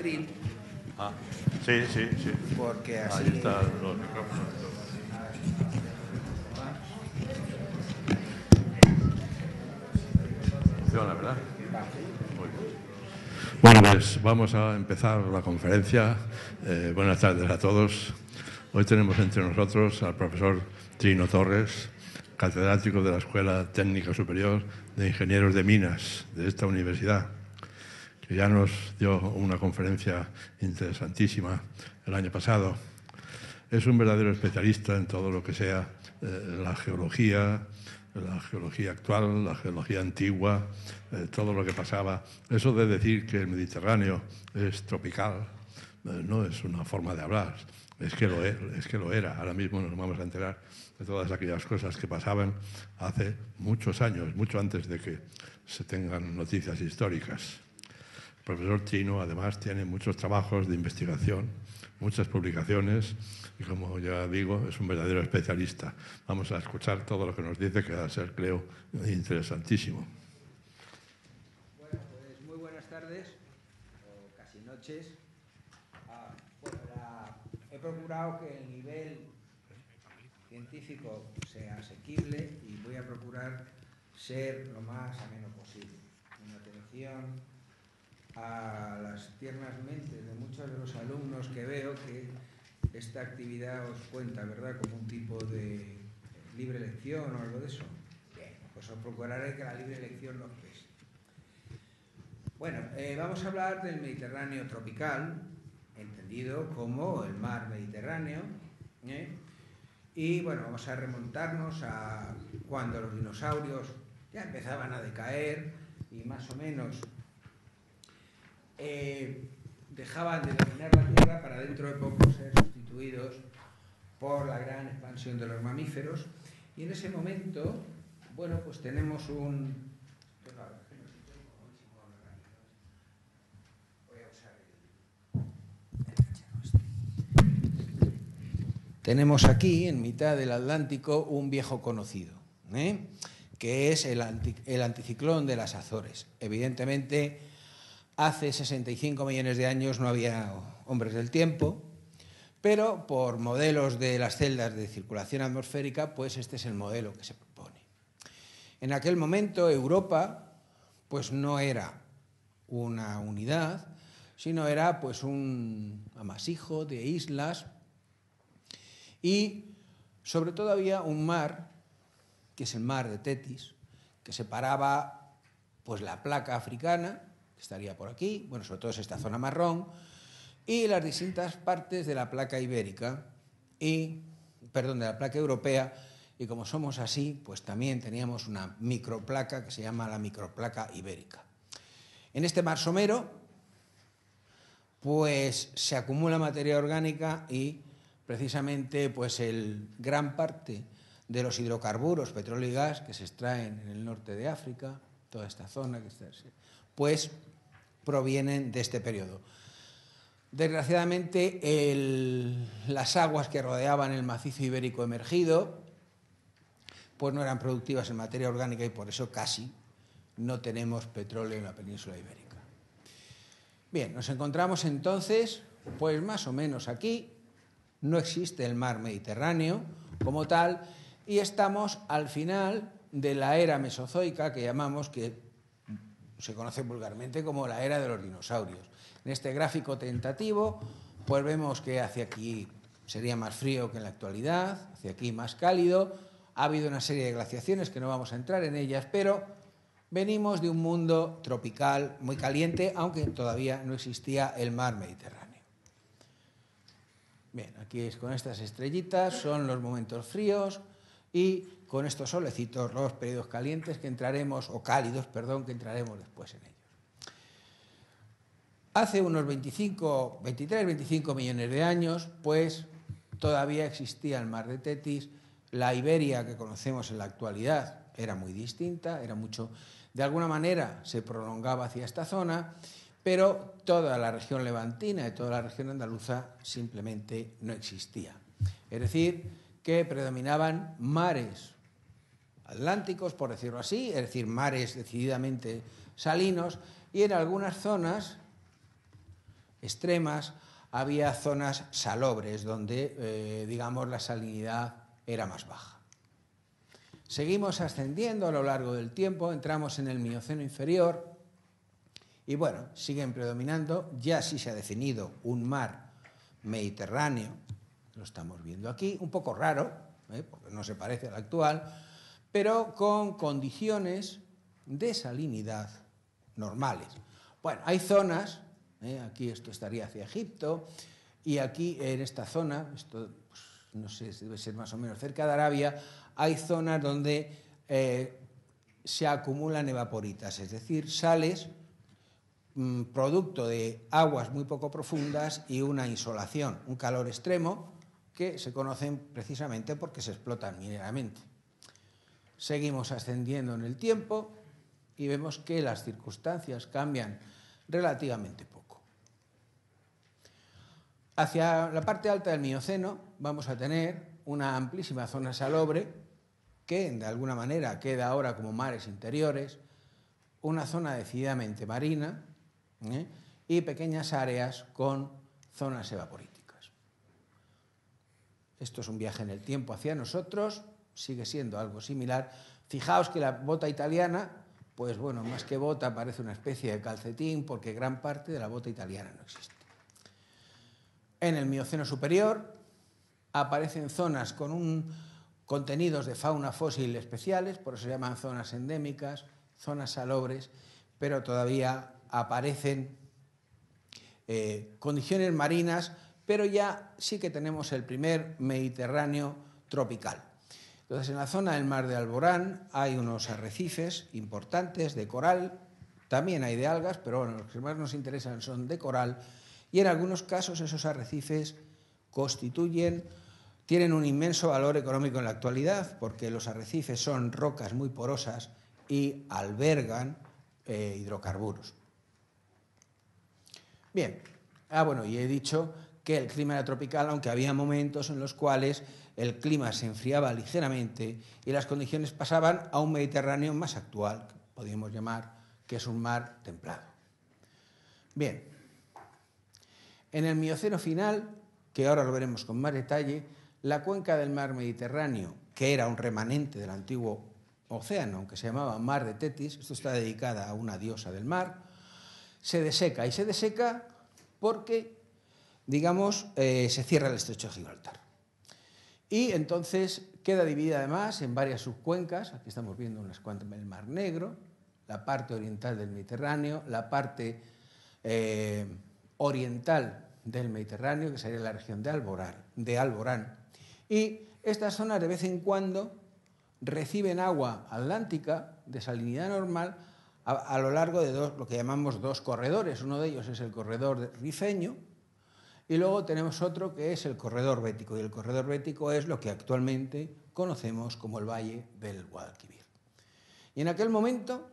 atril. Ah, sí. Porque así... Ahí están los micrófonos. Funciona, ¿verdad? Muy bien. Bueno, pues vamos a empezar la conferencia. Buenas tardes a todos. Hoy tenemos entre nosotros al profesor Trino Torres, catedrático de la Escuela Técnica Superior de Ingenieros de Minas de esta universidad, que ya nos dio una conferencia interesantísima el año pasado. Es un verdadero especialista en todo lo que sea la geología actual, la geología antigua, todo lo que pasaba. Eso de decir que el Mediterráneo es tropical no es una forma de hablar, es que lo era. Ahora mismo nos vamos a enterar de todas aquellas cosas que pasaban hace muchos años, mucho antes de que se tengan noticias históricas. El profesor Trino, además, tiene muchos trabajos de investigación, muchas publicaciones y, como ya digo, es un verdadero especialista. Vamos a escuchar todo lo que nos dice, que va a ser, creo, interesantísimo. Bueno, pues muy buenas tardes, o casi noches. He procurado que el nivel científico sea asequible y voy a procurar ser lo más ameno posible. En atención a las tiernas mentes de muchos de los alumnos que veo, que esta actividad os cuenta, ¿verdad?, como un tipo de libre elección o algo de eso. Bien, pues os procuraré que la libre elección no os pese. Bueno, vamos a hablar del Mediterráneo tropical, entendido como el mar Mediterráneo, y bueno, vamos a remontarnos a cuando los dinosaurios ya empezaban a decaer y más o menos dejaban de dominar la Tierra para dentro de poco ser sustituidos por la gran expansión de los mamíferos. Y en ese momento, bueno, pues tenemos Tenemos aquí, en mitad del Atlántico, un viejo conocido, que es el anticiclón de las Azores. Evidentemente, hace 65 millones de años no había hombres del tiempo, pero por modelos de las celdas de circulación atmosférica, pues este es el modelo que se propone. En aquel momento, Europa pues no era una unidad, sino era pues un amasijo de islas. Y sobre todo había un mar, que es el mar de Tetis, que separaba pues la placa africana, que estaría por aquí, bueno, sobre todo es esta zona marrón, y las distintas partes de la placa ibérica, de la placa europea, y como somos así, pues también teníamos una microplaca que se llama la microplaca ibérica. En este mar somero, pues se acumula materia orgánica y precisamente pues gran parte de los hidrocarburos, petróleo y gas que se extraen en el norte de África, toda esta zona, pues provienen de este periodo. Desgraciadamente, las aguas que rodeaban el macizo ibérico emergido pues no eran productivas en materia orgánica y por eso casi no tenemos petróleo en la península ibérica. Bien, nos encontramos entonces pues más o menos aquí. No existe el mar Mediterráneo como tal y estamos al final de la era mesozoica que llamamos, que se conoce vulgarmente como la era de los dinosaurios. En este gráfico tentativo pues vemos que hacia aquí sería más frío que en la actualidad, hacia aquí más cálido. Ha habido una serie de glaciaciones que no vamos a entrar en ellas, pero venimos de un mundo tropical muy caliente, aunque todavía no existía el mar Mediterráneo. Bien, aquí es con estas estrellitas, son los momentos fríos y con estos solecitos los periodos calientes que entraremos, o cálidos, perdón, que entraremos después en ellos. Hace unos 23-25 millones de años, pues todavía existía el mar de Tetis. La Iberia que conocemos en la actualidad era muy distinta, de alguna manera se prolongaba hacia esta zona, pero toda la región levantina y toda la región andaluza simplemente no existía. Es decir, que predominaban mares atlánticos, por decirlo así, es decir, mares decididamente salinos, y en algunas zonas extremas, había zonas salobres donde, digamos, la salinidad era más baja. Seguimos ascendiendo a lo largo del tiempo, entramos en el Mioceno inferior y, bueno, siguen predominando, ya sí se ha definido un mar Mediterráneo, lo estamos viendo aquí, un poco raro, porque no se parece al actual, pero con condiciones de salinidad normales. Bueno, hay zonas, aquí esto estaría hacia Egipto, y aquí en esta zona, esto pues, no sé, debe ser más o menos cerca de Arabia, hay zonas donde se acumulan evaporitas, es decir, sales producto de aguas muy poco profundas y una insolación, un calor extremo, que se conocen precisamente porque se explotan mineralmente. Seguimos ascendiendo en el tiempo y vemos que las circunstancias cambian relativamente poco. Hacia la parte alta del Mioceno vamos a tener una amplísima zona salobre que de alguna manera queda ahora como mares interiores, una zona decididamente marina y pequeñas áreas con zonas evaporíticas. Esto es un viaje en el tiempo hacia nosotros, sigue siendo algo similar. Fijaos que la bota italiana, pues bueno, más que bota parece una especie de calcetín porque gran parte de la bota italiana no existe. En el Mioceno superior aparecen zonas con contenidos de fauna fósil especiales, por eso se llaman zonas endémicas, zonas salobres, pero todavía aparecen condiciones marinas, pero ya sí que tenemos el primer Mediterráneo tropical. Entonces, en la zona del mar de Alborán hay unos arrecifes importantes de coral, también hay de algas, pero bueno, los que más nos interesan son de coral, y en algunos casos esos arrecifes tienen un inmenso valor económico en la actualidad, porque los arrecifes son rocas muy porosas y albergan hidrocarburos. Bien, bueno, y he dicho que el clima era tropical, aunque había momentos en los cuales el clima se enfriaba ligeramente y las condiciones pasaban a un Mediterráneo más actual, que podríamos llamar que es un mar templado. Bien, en el Mioceno final, que ahora lo veremos con más detalle, la cuenca del mar Mediterráneo, que era un remanente del antiguo océano, aunque se llamaba Mar de Tetis, esto está dedicada a una diosa del mar, se deseca, y se deseca porque, digamos, se cierra el estrecho de Gibraltar. Y entonces queda dividida además en varias subcuencas, aquí estamos viendo unas cuantas en el Mar Negro, la parte oriental del Mediterráneo, la parte oriental del Mediterráneo, que sería la región de Alborán. Y estas zonas de vez en cuando reciben agua atlántica de salinidad normal a lo largo de lo que llamamos dos corredores. Uno de ellos es el corredor rifeño y luego tenemos otro que es el corredor bético. Y el corredor bético es lo que actualmente conocemos como el Valle del Guadalquivir. Y en aquel momento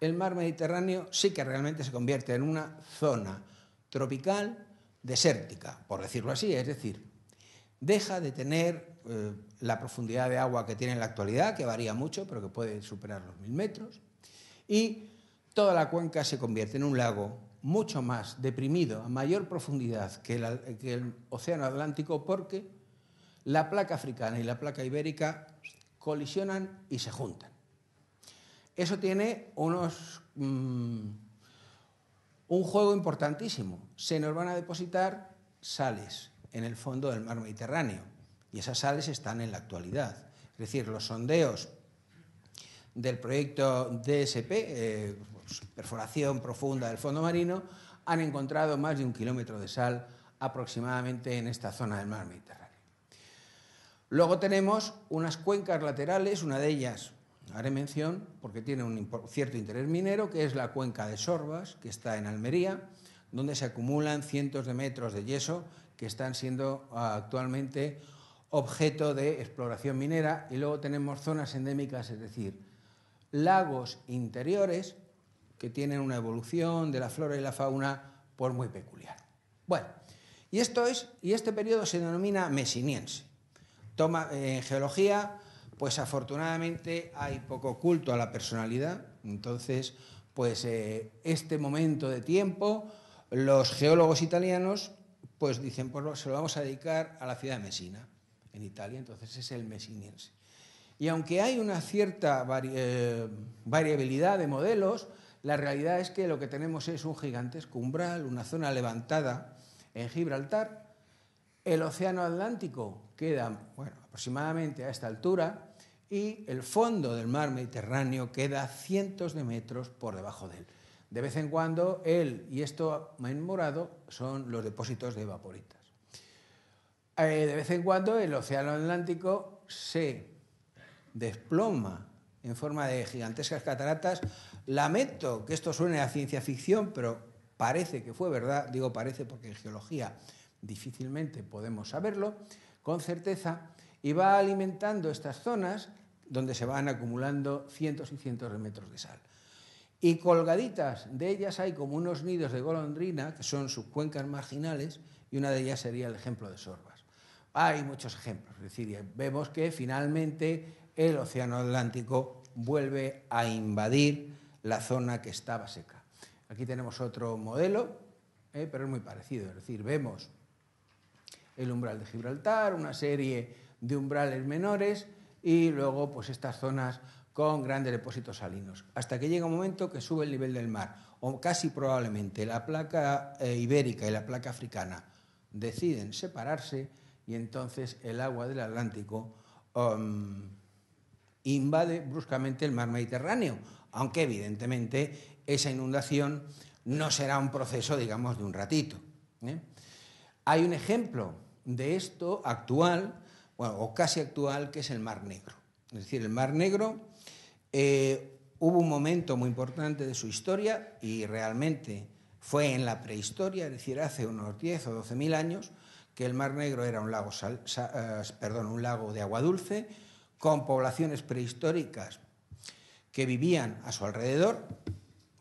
el mar Mediterráneo sí que realmente se convierte en una zona tropical desértica, por decirlo así, es decir, deja de tener la profundidad de agua que tiene en la actualidad, que varía mucho, pero que puede superar los 1000 metros, y toda la cuenca se convierte en un lago mucho más deprimido, a mayor profundidad que el océano Atlántico, porque la placa africana y la placa ibérica colisionan y se juntan. Eso tiene un juego importantísimo. Se nos van a depositar sales en el fondo del mar Mediterráneo y esas sales están en la actualidad. Es decir, los sondeos del proyecto DSP, perforación profunda del fondo marino, han encontrado más de 1 kilómetro de sal aproximadamente en esta zona del mar Mediterráneo. Luego tenemos unas cuencas laterales, una de ellas haré mención porque tiene un cierto interés minero, que es la cuenca de Sorbas, que está en Almería, donde se acumulan cientos de metros de yeso que están siendo actualmente objeto de exploración minera. Y luego tenemos zonas endémicas, es decir, lagos interiores que tienen una evolución de la flora y la fauna pues muy peculiar. Bueno, y este periodo se denomina mesiniense. En geología, pues afortunadamente hay poco culto a la personalidad, entonces pues este momento de tiempo Los geólogos italianos pues dicen, pues se lo vamos a dedicar a la ciudad de Messina, en Italia, entonces es el messinense. Y aunque hay una cierta variabilidad de modelos, la realidad es que lo que tenemos es un gigantesco umbral, una zona levantada en Gibraltar. El océano Atlántico queda, bueno, aproximadamente a esta altura, y el fondo del mar Mediterráneo queda cientos de metros por debajo de él. De vez en cuando, y esto en morado, son los depósitos de evaporitas. De vez en cuando el océano Atlántico se desploma en forma de gigantescas cataratas. Lamento que esto suene a ciencia ficción, pero parece que fue verdad. Digo parece porque en geología difícilmente podemos saberlo con certeza, y va alimentando estas zonas donde se van acumulando cientos y cientos de metros de sal. Y colgaditas de ellas hay como unos nidos de golondrina, que son sus cuencas marginales, y una de ellas sería el ejemplo de Sorbas. Hay muchos ejemplos, es decir, vemos que finalmente el océano Atlántico vuelve a invadir la zona que estaba seca. Aquí tenemos otro modelo, pero es muy parecido, es decir, vemos el umbral de Gibraltar, una serie de umbrales menores y luego pues estas zonas con grandes depósitos salinos, hasta que llega un momento que sube el nivel del mar, o casi probablemente la placa ibérica y la placa africana deciden separarse, y entonces el agua del Atlántico invade bruscamente el mar Mediterráneo, aunque evidentemente esa inundación no será un proceso, digamos, de un ratito. Hay un ejemplo de esto actual, bueno, o casi actual, que es el Mar Negro. Es decir, el Mar Negro hubo un momento muy importante de su historia, y realmente fue en la prehistoria, es decir, hace unos 10 o 12.000 años, que el Mar Negro era un lago de agua dulce, con poblaciones prehistóricas que vivían a su alrededor,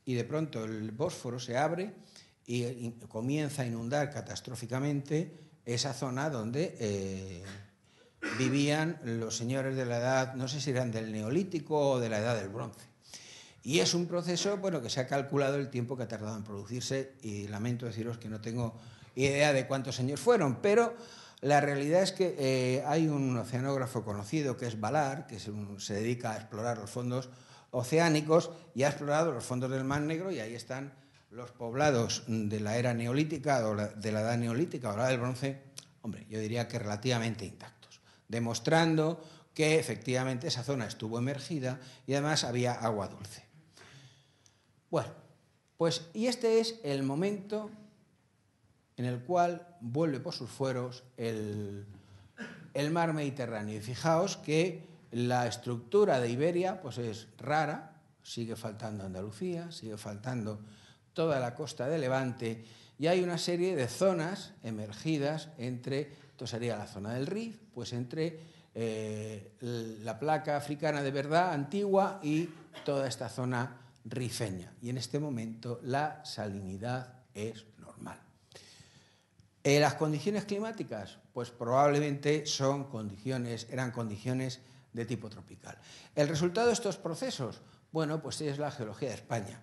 y de pronto el Bósforo se abre y comienza a inundar catastróficamente esa zona donde vivían los señores de la edad, no sé si eran del Neolítico o de la edad del Bronce. Y es un proceso, bueno, que se ha calculado el tiempo que ha tardado en producirse, y lamento deciros que no tengo idea de cuántos años fueron, pero la realidad es que hay un oceanógrafo conocido que es Vallard, que se dedica a explorar los fondos oceánicos, y ha explorado los fondos del Mar Negro, y ahí están los poblados de la era neolítica, o de la edad neolítica o la del Bronce, hombre, yo diría que relativamente intactos, demostrando que efectivamente esa zona estuvo emergida y además había agua dulce. Bueno, pues y este es el momento en el cual vuelve por sus fueros el mar Mediterráneo. Y fijaos que la estructura de Iberia pues es rara, sigue faltando Andalucía, sigue faltando toda la costa de Levante, y hay una serie de zonas emergidas entre, esto sería la zona del Rif, pues entre la placa africana de verdad antigua y toda esta zona rifeña. Y en este momento la salinidad es normal. Las condiciones climáticas, pues probablemente eran condiciones de tipo tropical. El resultado de estos procesos, bueno, pues es la geología de España.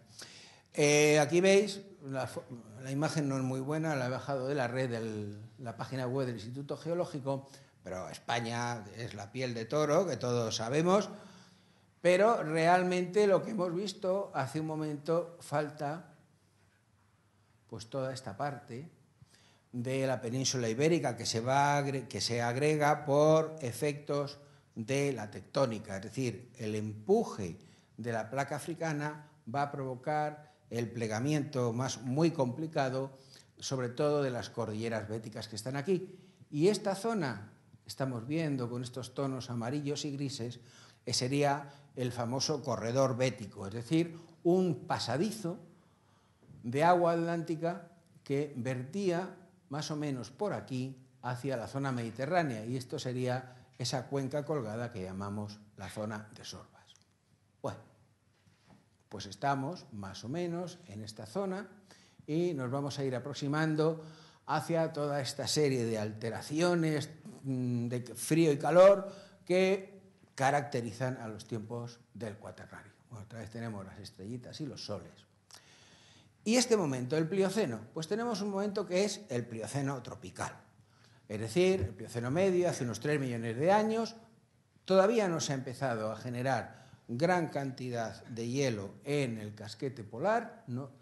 Aquí veis, la imagen no es muy buena, la he bajado de la red de la página web del Instituto Geológico, pero España es la piel de toro, que todos sabemos, pero realmente lo que hemos visto hace un momento falta pues toda esta parte de la península ibérica que se agrega por efectos de la tectónica, es decir, el empuje de la placa africana va a provocar el plegamiento muy complicado, sobre todo de las cordilleras béticas que están aquí. Y esta zona, estamos viendo con estos tonos amarillos y grises, sería el famoso corredor bético, es decir, un pasadizo de agua atlántica que vertía más o menos por aquí hacia la zona mediterránea, y esto sería esa cuenca colgada que llamamos la zona de Sorbas. Bueno, pues estamos más o menos en esta zona y nos vamos a ir aproximando hacia toda esta serie de alteraciones de frío y calor que caracterizan a los tiempos del Cuaternario. Bueno, otra vez tenemos las estrellitas y los soles. Y este momento, el Plioceno, pues tenemos un momento que es el Plioceno tropical. Es decir, el Plioceno medio, hace unos 3 millones de años, todavía no se ha empezado a generar gran cantidad de hielo en el casquete polar, ¿no?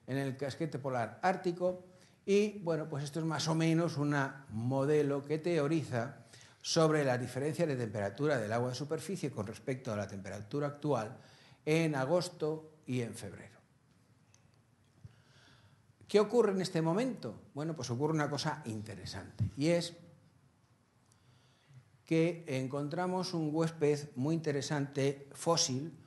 En el casquete polar ártico, y bueno, pues esto es más o menos un modelo que teoriza sobre las diferencias de temperatura del agua de superficie con respecto a la temperatura actual en agosto y en febrero. ¿Qué ocurre en este momento? Bueno, pues ocurre una cosa interesante, y es que encontramos un huésped muy interesante, fósil,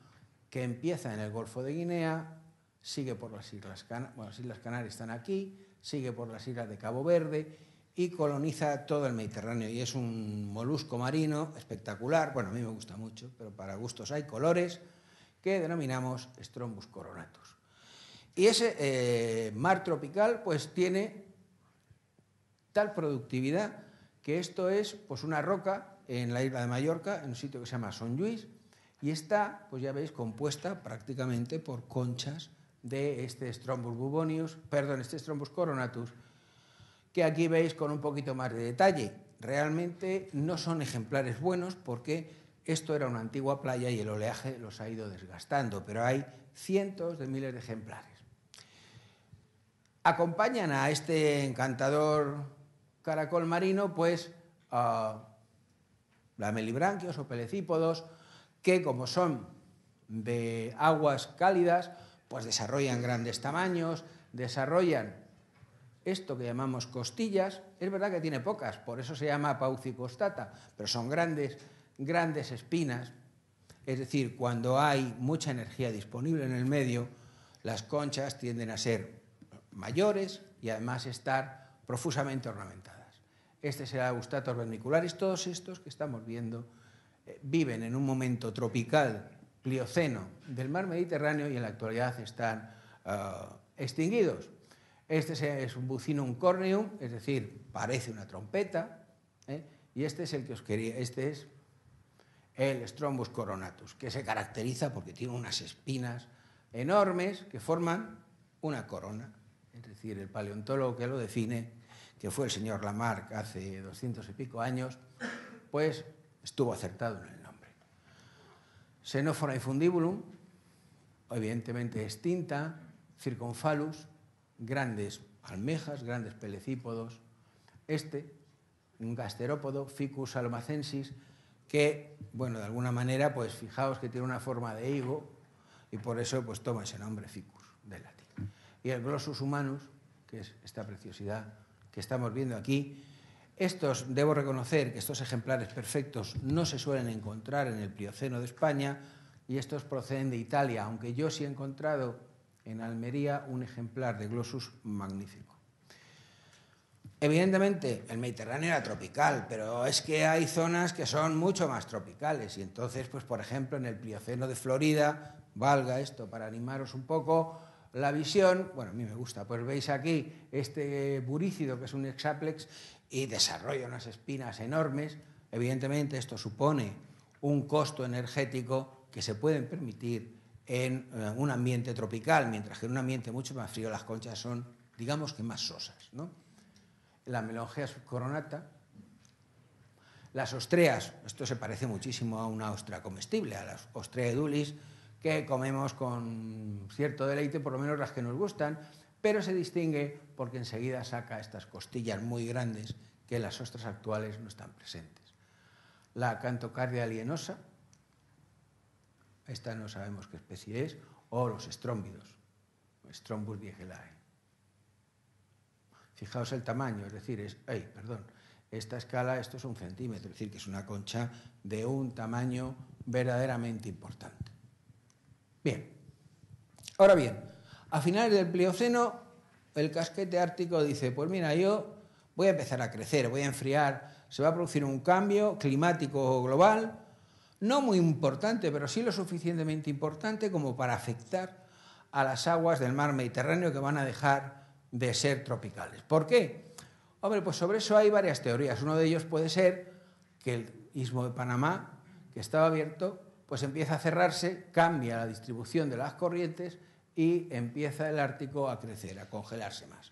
que empieza en el Golfo de Guinea, sigue por las Islas Canarias, bueno, las Islas Canarias están aquí, sigue por las islas de Cabo Verde y coloniza todo el Mediterráneo. Y es un molusco marino espectacular, bueno, a mí me gusta mucho, pero para gustos hay colores, que denominamos Strombus coronatus. Y ese mar tropical pues tiene tal productividad que esto es pues una roca en la isla de Mallorca, en un sitio que se llama Son Lluís, y está, pues ya veis, compuesta prácticamente por conchas de este Strombus bubonius, perdón, este Strombus coronatus, que aquí veis con un poquito más de detalle. Realmente no son ejemplares buenos porque esto era una antigua playa y el oleaje los ha ido desgastando, pero hay cientos de miles de ejemplares. Acompañan a este encantador caracol marino, pues, lamelibranquios o pelecípodos, que como son de aguas cálidas, pues desarrollan grandes tamaños, desarrollan esto que llamamos costillas. Es verdad que tiene pocas, por eso se llama paucicostata, pero son grandes espinas. Es decir, cuando hay mucha energía disponible en el medio, las conchas tienden a ser mayores y además estar profusamente ornamentadas. Este es el Augustator vermicularis. Todos estos que estamos viendo viven en un momento tropical, plioceno, del mar Mediterráneo y en la actualidad están extinguidos. Este es un Buccinum corneum, es decir, parece una trompeta, y este es el que os quería, este es el Strombus coronatus, que se caracteriza porque tiene unas espinas enormes que forman una corona. Es decir, el paleontólogo que lo define, que fue el señor Lamarck hace 200 y pico años, pues estuvo acertado en el nombre. Xenophora infundibulum, evidentemente extinta, Circumphallus, grandes almejas, grandes pelecípodos. Este, un gasterópodo, Ficus salomacensis, que, bueno, de alguna manera, pues fijaos que tiene una forma de higo y por eso pues toma ese nombre Ficus, del latín. Y el Glossus humanus, que es esta preciosidad que estamos viendo aquí. Estos, debo reconocer que estos ejemplares perfectos no se suelen encontrar en el Plioceno de España y estos proceden de Italia, aunque yo sí he encontrado en Almería un ejemplar de Glossus magnífico. Evidentemente, el Mediterráneo era tropical, pero es que hay zonas que son mucho más tropicales y entonces, pues por ejemplo, en el Plioceno de Florida, valga esto para animaros un poco la visión, bueno, a mí me gusta, pues veis aquí este burícido que es un hexaplex y desarrolla unas espinas enormes. Evidentemente esto supone un costo energético que se pueden permitir en un ambiente tropical, mientras que en un ambiente mucho más frío las conchas son, digamos que más sosas, ¿no? La Melongea subcoronata, las ostreas, esto se parece muchísimo a una ostra comestible, a las Ostrea edulis, que comemos con cierto deleite, por lo menos las que nos gustan, pero se distingue porque enseguida saca estas costillas muy grandes que en las ostras actuales no están presentes. La Acanthocardia alienosa, esta no sabemos qué especie es, o los estrómbidos, Strombus viegelae. Fijaos el tamaño, es decir, esta escala, esto es 1 centímetro, es decir, que es una concha de un tamaño verdaderamente importante. Bien, ahora bien, a finales del Plioceno, el casquete ártico dice, pues mira, yo voy a empezar a crecer, voy a enfriar, se va a producir un cambio climático global, no muy importante, pero sí lo suficientemente importante como para afectar a las aguas del mar Mediterráneo que van a dejar de ser tropicales. ¿Por qué? Hombre, pues sobre eso hay varias teorías. Uno de ellos puede ser que el istmo de Panamá, que estaba abierto, pues empieza a cerrarse, cambia la distribución de las corrientes y empieza el Ártico a crecer, a congelarse más.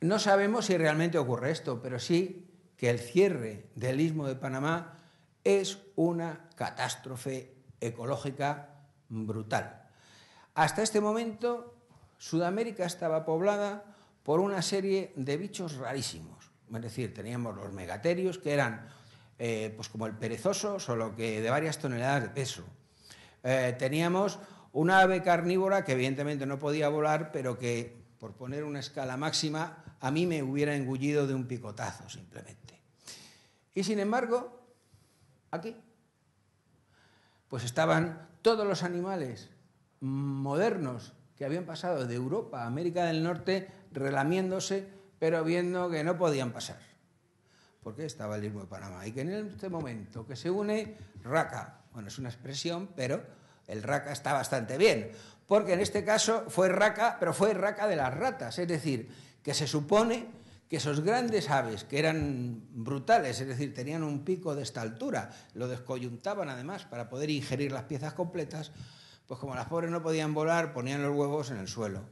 No sabemos si realmente ocurre esto, pero sí que el cierre del Istmo de Panamá es una catástrofe ecológica brutal. Hasta este momento, Sudamérica estaba poblada por una serie de bichos rarísimos. Es decir, teníamos los megaterios, que eran pues como el perezoso, solo que de varias toneladas de peso. Teníamos una ave carnívora que evidentemente no podía volar, pero que, por poner una escala máxima, a mí me hubiera engullido de un picotazo, simplemente. Y sin embargo, aquí, pues estaban todos los animales modernos que habían pasado de Europa a América del Norte relamiéndose, pero viendo que no podían pasar, porque estaba el Istmo de Panamá. Y que en este momento que se une Raca, bueno, es una expresión, pero el Raca está bastante bien, porque en este caso fue Raca, pero fue Raca de las ratas, es decir, que se supone que esos grandes aves, que eran brutales, es decir, tenían un pico de esta altura, lo descoyuntaban además para poder ingerir las piezas completas, pues como las pobres no podían volar, ponían los huevos en el suelo.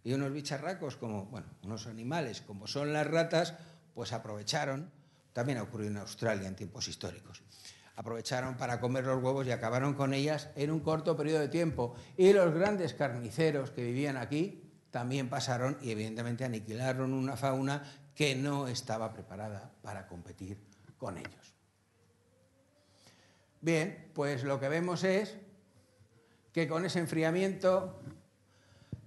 Y unos bicharracos, como, bueno, unos animales como son las ratas, pues aprovecharon, también ha ocurrido en Australia en tiempos históricos, aprovecharon para comer los huevos y acabaron con ellas en un corto periodo de tiempo. Y los grandes carniceros que vivían aquí también pasaron y evidentemente aniquilaron una fauna que no estaba preparada para competir con ellos. Bien, pues lo que vemos es que con ese enfriamiento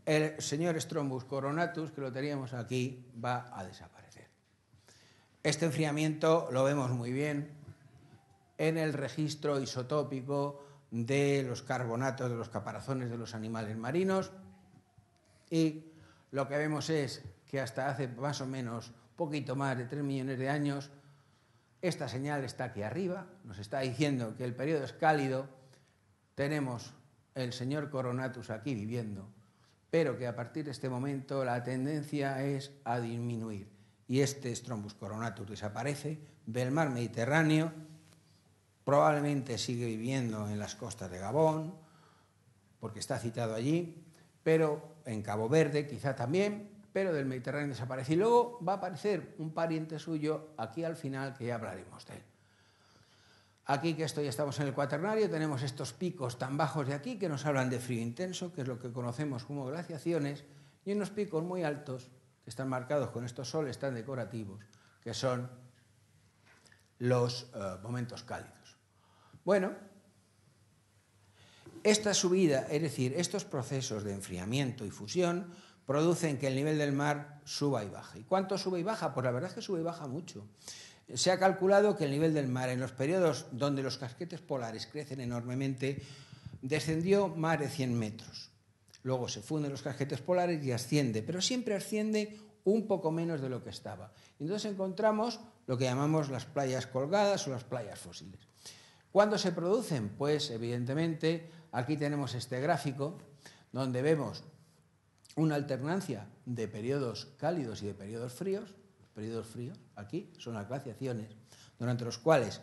el señor Strombus coronatus, que lo teníamos aquí, va a desaparecer. Este enfriamiento lo vemos muy bien en el registro isotópico de los carbonatos de los caparazones de los animales marinos, y lo que vemos es que hasta hace más o menos poquito más de 3 millones de años esta señal está aquí arriba, nos está diciendo que el periodo es cálido, tenemos el señor coronatus aquí viviendo, pero que a partir de este momento la tendencia es a disminuir y este Strombus coronatus desaparece del mar Mediterráneo, probablemente sigue viviendo en las costas de Gabón, porque está citado allí, pero en Cabo Verde quizá también, pero del Mediterráneo desaparece. Y luego va a aparecer un pariente suyo aquí al final, que ya hablaremos de él. Aquí, que ya estamos en el Cuaternario, tenemos estos picos tan bajos de aquí que nos hablan de frío intenso, que es lo que conocemos como glaciaciones, y unos picos muy altos que están marcados con estos soles tan decorativos, que son los momentos cálidos. Bueno, esta subida, es decir, estos procesos de enfriamiento y fusión, producen que el nivel del mar suba y baje. ¿Y cuánto sube y baja? Pues la verdad es que sube y baja mucho. Se ha calculado que el nivel del mar en los periodos donde los casquetes polares crecen enormemente descendió más de 100 metros. Luego se funden los casquetes polares y asciende, pero siempre asciende un poco menos de lo que estaba. Entonces encontramos lo que llamamos las playas colgadas o las playas fósiles. ¿Cuándo se producen? Pues evidentemente aquí tenemos este gráfico donde vemos una alternancia de periodos cálidos y de periodos fríos. Los periodos fríos aquí son las glaciaciones, durante los cuales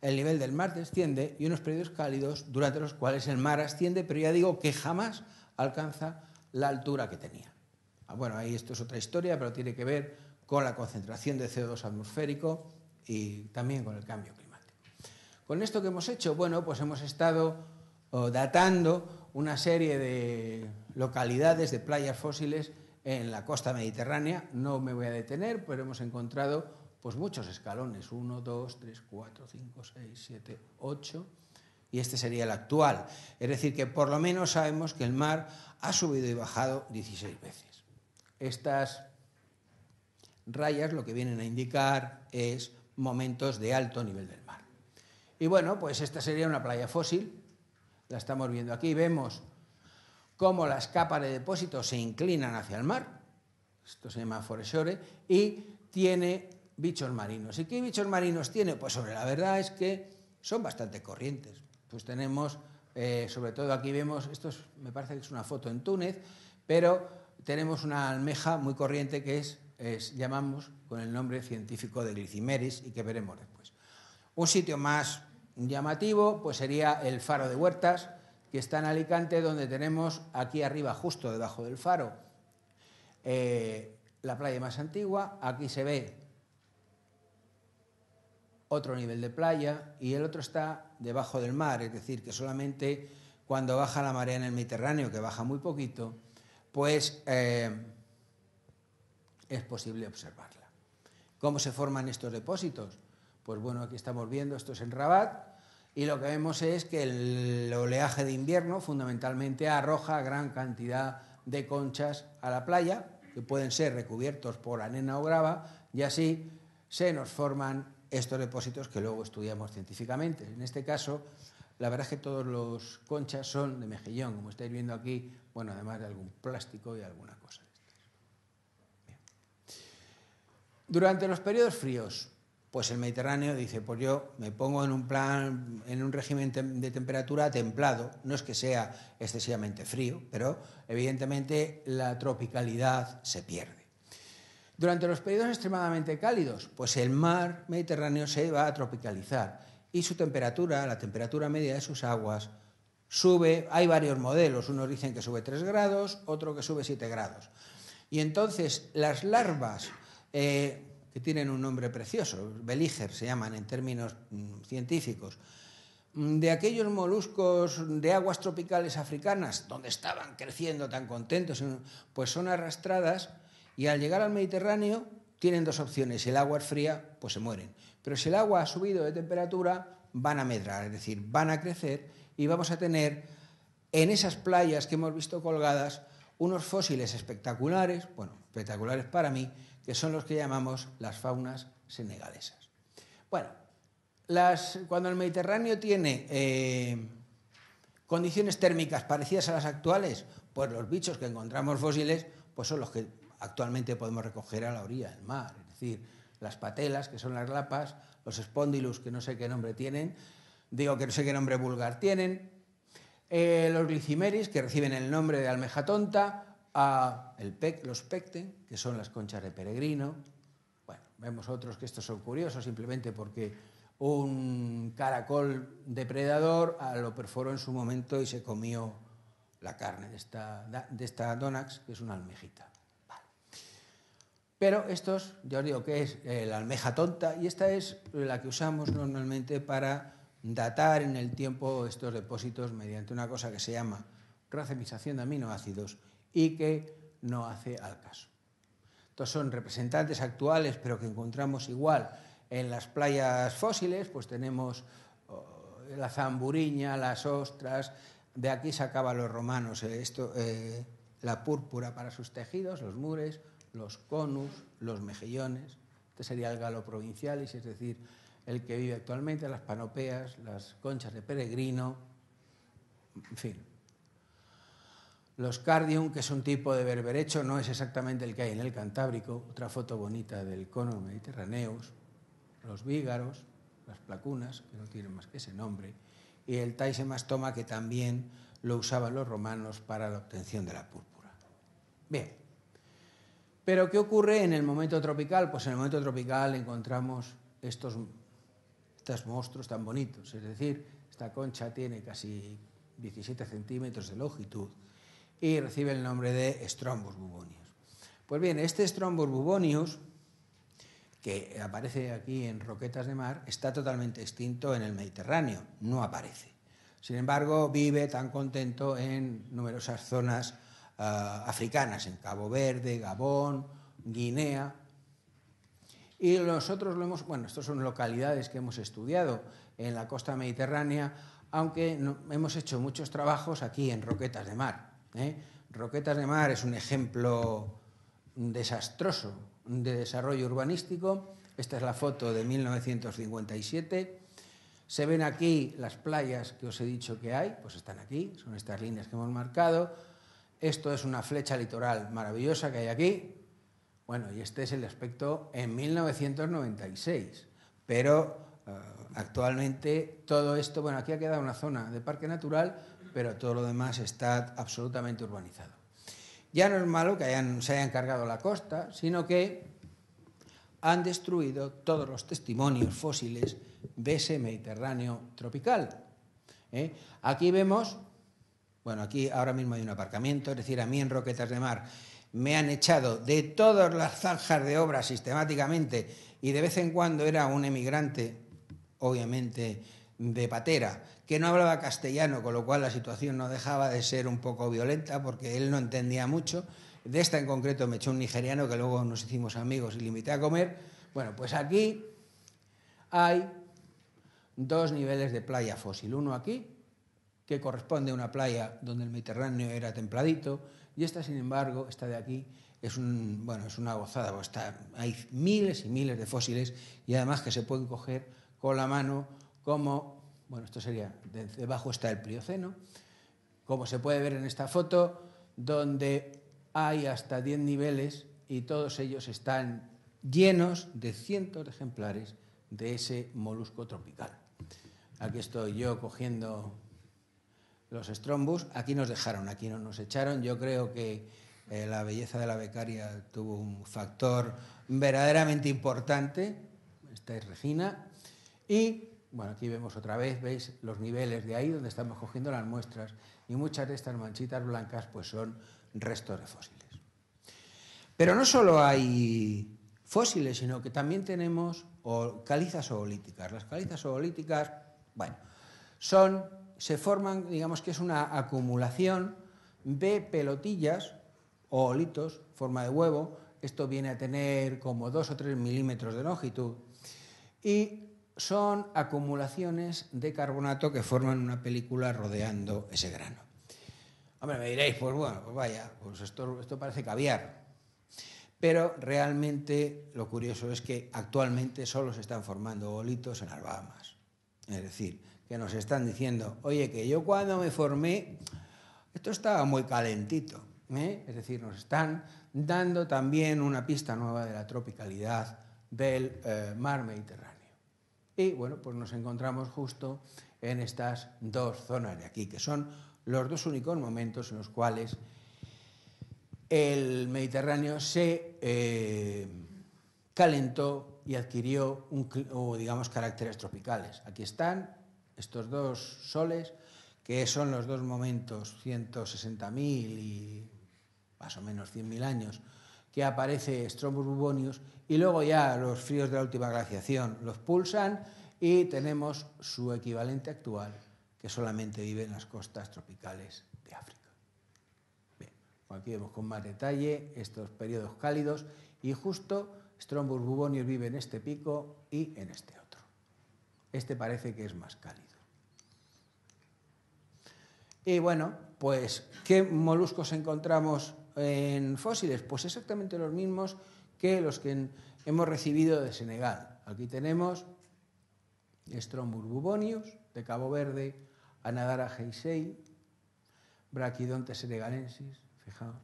el nivel del mar desciende, y unos periodos cálidos durante los cuales el mar asciende, pero ya digo que jamás alcanza la altura que tenía. Bueno, ahí esto es otra historia, pero tiene que ver con la concentración de CO2 atmosférico y también con el cambio climático. Con esto que hemos hecho, bueno, pues hemos estado datando una serie de localidades de playas fósiles en la costa mediterránea. No me voy a detener, pero hemos encontrado pues muchos escalones, 1, 2, 3, 4, 5, 6, 7, 8, y este sería el actual. Es decir, que por lo menos sabemos que el mar ha subido y bajado 16 veces. Estas rayas lo que vienen a indicar es momentos de alto nivel del mar. Y bueno, pues esta sería una playa fósil, la estamos viendo aquí, vemos cómo las capas de depósito se inclinan hacia el mar, esto se llama foreshore, y tiene bichos marinos. ¿Y qué bichos marinos tiene? Pues la verdad es que son bastante corrientes. Pues tenemos, sobre todo aquí vemos, me parece que es una foto en Túnez, pero tenemos una almeja muy corriente que llamamos con el nombre científico de Glicimeris, y que veremos después. Un sitio más llamativo pues sería el Faro de Huertas, que está en Alicante, donde tenemos aquí arriba, justo debajo del faro, la playa más antigua. Aquí se ve otro nivel de playa y el otro está debajo del mar, es decir, que solamente cuando baja la marea en el Mediterráneo, que baja muy poquito, pues es posible observarla. ¿Cómo se forman estos depósitos? Pues bueno, aquí estamos viendo, esto es en Rabat, y lo que vemos es que el oleaje de invierno fundamentalmente arroja gran cantidad de conchas a la playa, que pueden ser recubiertos por arena o grava, y así se nos forman estos depósitos que luego estudiamos científicamente. En este caso, la verdad es que todos los conchas son de mejillón, como estáis viendo aquí, bueno, además de algún plástico y alguna cosa. Bien. Durante los periodos fríos, pues el Mediterráneo dice, pues yo me pongo en un régimen de temperatura templado, no es que sea excesivamente frío, pero evidentemente la tropicalidad se pierde. Durante los periodos extremadamente cálidos, pues el mar Mediterráneo se va a tropicalizar y su temperatura, la temperatura media de sus aguas, sube. Hay varios modelos, unos dicen que sube 3 grados, otro que sube 7 grados. Y entonces las larvas, que tienen un nombre precioso, Beliger se llaman en términos científicos, de aquellos moluscos de aguas tropicales africanas, donde estaban creciendo tan contentos, pues son arrastradas y al llegar al Mediterráneo tienen dos opciones. Si el agua es fría, pues se mueren. Pero si el agua ha subido de temperatura, van a medrar, es decir, van a crecer y vamos a tener en esas playas que hemos visto colgadas unos fósiles espectaculares, bueno, espectaculares para mí, que son los que llamamos las faunas senegalesas. Bueno, cuando el Mediterráneo tiene condiciones térmicas parecidas a las actuales, pues los bichos que encontramos fósiles pues son los que actualmente podemos recoger a la orilla del mar, es decir, las patelas, que son las lapas, los spondylus, que no sé qué nombre tienen, digo que no sé qué nombre vulgar tienen, los glicimeris, que reciben el nombre de almeja tonta, los pecten, que son las conchas de peregrino. Bueno, vemos otros que estos son curiosos simplemente porque un caracol depredador lo perforó en su momento y se comió la carne de esta Donax, que es una almejita. Vale. Pero estos, ya os digo que es la almeja tonta, y esta es la que usamos normalmente para datar en el tiempo estos depósitos mediante una cosa que se llama racemización de aminoácidos y que no hace al caso. Estos son representantes actuales, pero que encontramos igual en las playas fósiles, pues tenemos la zamburiña, las ostras, de aquí sacaban los romanos la púrpura para sus tejidos, los mures, los conus, los mejillones. Este sería el galo provincialis, es decir, el que vive actualmente, las panopeas, las conchas de peregrino, en fin. Los cardium, que es un tipo de berberecho, no es exactamente el que hay en el Cantábrico, otra foto bonita del cono mediterraneus, los vígaros, las placunas, que no tienen más que ese nombre, y el taisemastoma, que también lo usaban los romanos para la obtención de la púrpura. Bien, pero ¿qué ocurre en el momento tropical? Pues en el momento tropical encontramos estos monstruos tan bonitos, es decir, esta concha tiene casi 17 centímetros de longitud y recibe el nombre de Strombus bubonius. Pues bien, este Strombus bubonius, que aparece aquí en roquetas de mar, está totalmente extinto en el Mediterráneo, no aparece. Sin embargo, vive tan contento en numerosas zonas africanas, en Cabo Verde, Gabón, Guinea. Y nosotros estos son localidades que hemos estudiado en la costa mediterránea, aunque hemos hecho muchos trabajos aquí en roquetas de mar. Roquetas de mar es un ejemplo desastroso de desarrollo urbanístico. Esta es la foto de 1957. Se ven aquí las playas que os he dicho que hay, pues están aquí, son estas líneas que hemos marcado. Esto es una flecha litoral maravillosa que hay aquí. Bueno, y este es el aspecto en 1996, pero actualmente todo esto, bueno, aquí ha quedado una zona de parque natural, pero todo lo demás está absolutamente urbanizado. Ya no es malo que se hayan cargado la costa, sino que han destruido todos los testimonios fósiles de ese Mediterráneo tropical. Aquí vemos Bueno, aquí ahora mismo hay un aparcamiento, es decir, a mí en Roquetas de Mar me han echado de todas las zanjas de obra sistemáticamente y de vez en cuando era un emigrante, obviamente de patera, que no hablaba castellano, con lo cual la situación no dejaba de ser un poco violenta porque él no entendía mucho. De esta en concreto me echó un nigeriano que luego nos hicimos amigos y le invité a comer. Bueno, pues aquí hay dos niveles de playa fósil. Uno aquí, que corresponde a una playa donde el Mediterráneo era templadito, y esta, sin embargo, esta de aquí, es una gozada. Pues hay miles y miles de fósiles y además que se pueden coger con la mano como, bueno, esto sería, debajo está el Plioceno, como se puede ver en esta foto, donde hay hasta 10 niveles y todos ellos están llenos de cientos de ejemplares de ese molusco tropical. Aquí estoy yo cogiendo los Strombus. Aquí nos dejaron, aquí no nos echaron. Yo creo que la belleza de la becaria tuvo un factor verdaderamente importante. Esta es Regina. Y, bueno, aquí vemos otra vez, veis los niveles de ahí donde estamos cogiendo las muestras. Y muchas de estas manchitas blancas pues son restos de fósiles. Pero no solo hay fósiles, sino que también tenemos calizas oolíticas. Las calizas oolíticas, bueno, se forman, digamos que es una acumulación de pelotillas o oolitos, forma de huevo. Esto viene a tener como 2 o 3 milímetros de longitud. Y son acumulaciones de carbonato que forman una película rodeando ese grano. Hombre, me diréis, pues bueno, pues vaya, pues esto parece caviar. Pero realmente lo curioso es que actualmente solo se están formando oolitos en las Bahamas. Es decir, que nos están diciendo, oye, que yo cuando me formé, esto estaba muy calentito. Es decir, nos están dando también una pista nueva de la tropicalidad del mar Mediterráneo. Y bueno, pues nos encontramos justo en estas dos zonas de aquí, que son los dos únicos momentos en los cuales el Mediterráneo se calentó y adquirió, digamos, caracteres tropicales. Aquí están estos dos soles, que son los dos momentos, 160.000 y más o menos 100.000 años, que aparece Strombus bubonius, y luego ya los fríos de la última glaciación los pulsan y tenemos su equivalente actual, que solamente vive en las costas tropicales de África. Bien, aquí vemos con más detalle estos periodos cálidos y justo Strombus bubonius vive en este pico y en este otro. Este parece que es más cálido. Y bueno, pues, ¿qué moluscos encontramos en fósiles? Pues exactamente los mismos que los que hemos recibido de Senegal. Aquí tenemos Strombus bubonius de Cabo Verde, Anadara heysei, Brachydonte senegalensis, fijaos,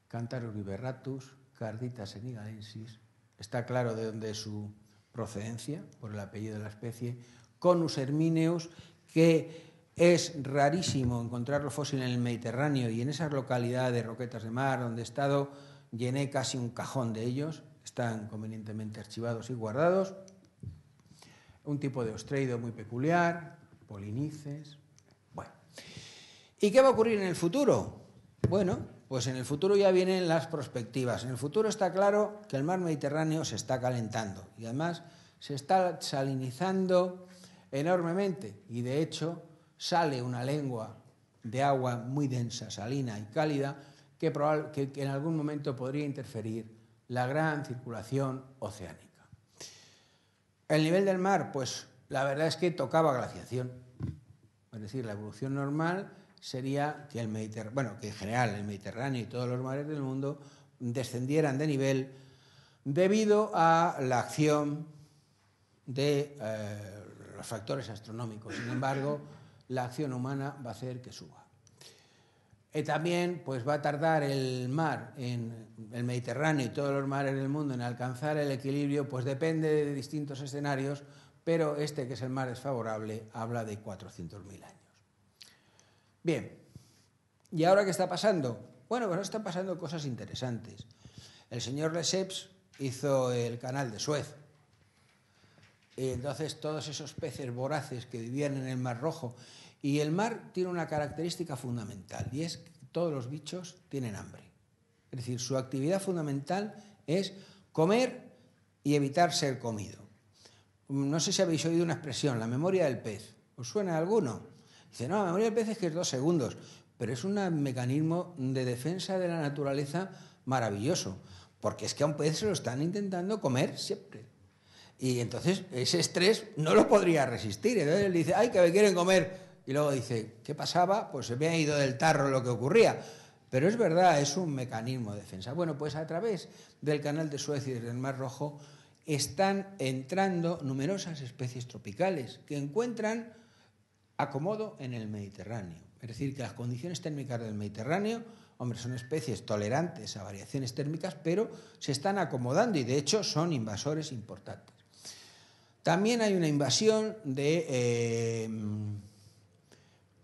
Cantharus biberratus, Cardita senegalensis. Está claro de dónde es su procedencia, por el apellido de la especie. Conus hermineus, que es rarísimo encontrarlo fósil en el Mediterráneo y en esas localidades de Roquetas de Mar donde he estado, llené casi un cajón de ellos, están convenientemente archivados y guardados. Un tipo de ostreido muy peculiar, polinices. Bueno, ¿y qué va a ocurrir en el futuro? Bueno, pues en el futuro ya vienen las perspectivas. En el futuro está claro que el mar Mediterráneo se está calentando y además se está salinizando enormemente y de hecho sale una lengua de agua muy densa, salina y cálida que en algún momento podría interferir la gran circulación oceánica. El nivel del mar, pues la verdad es que tocaba glaciación. Es decir, la evolución normal sería que que en general el Mediterráneo y todos los mares del mundo descendieran de nivel debido a la acción de los factores astronómicos. Sin embargo, la acción humana va a hacer que suba. También pues, va a tardar el mar, en el Mediterráneo y todos los mares del mundo, en alcanzar el equilibrio, pues depende de distintos escenarios, pero este, que es el mar desfavorable, habla de 400.000 años. Bien, ¿y ahora qué está pasando? Bueno, pues están pasando cosas interesantes. El señor Lesseps hizo el canal de Suez. Y entonces todos esos peces voraces que vivían en el Mar Rojo Y el mar tiene una característica fundamental, y es que todos los bichos tienen hambre. Es decir, su actividad fundamental es comer y evitar ser comido. No sé si habéis oído una expresión, la memoria del pez. ¿Os suena a alguno? Dice, no, la memoria del pez es que es 2 segundos, pero es un mecanismo de defensa de la naturaleza maravilloso, porque es que a un pez se lo están intentando comer siempre. Y entonces ese estrés no lo podría resistir. Entonces él dice, ay, que me quieren comer. Y luego dice, ¿qué pasaba? Pues se me ha ido del tarro lo que ocurría. Pero es verdad, es un mecanismo de defensa. Bueno, pues a través del canal de Suez y del Mar Rojo están entrando numerosas especies tropicales que encuentran acomodo en el Mediterráneo. Es decir, que las condiciones térmicas del Mediterráneo, hombre, son especies tolerantes a variaciones térmicas, pero se están acomodando y de hecho son invasores importantes. También hay una invasión de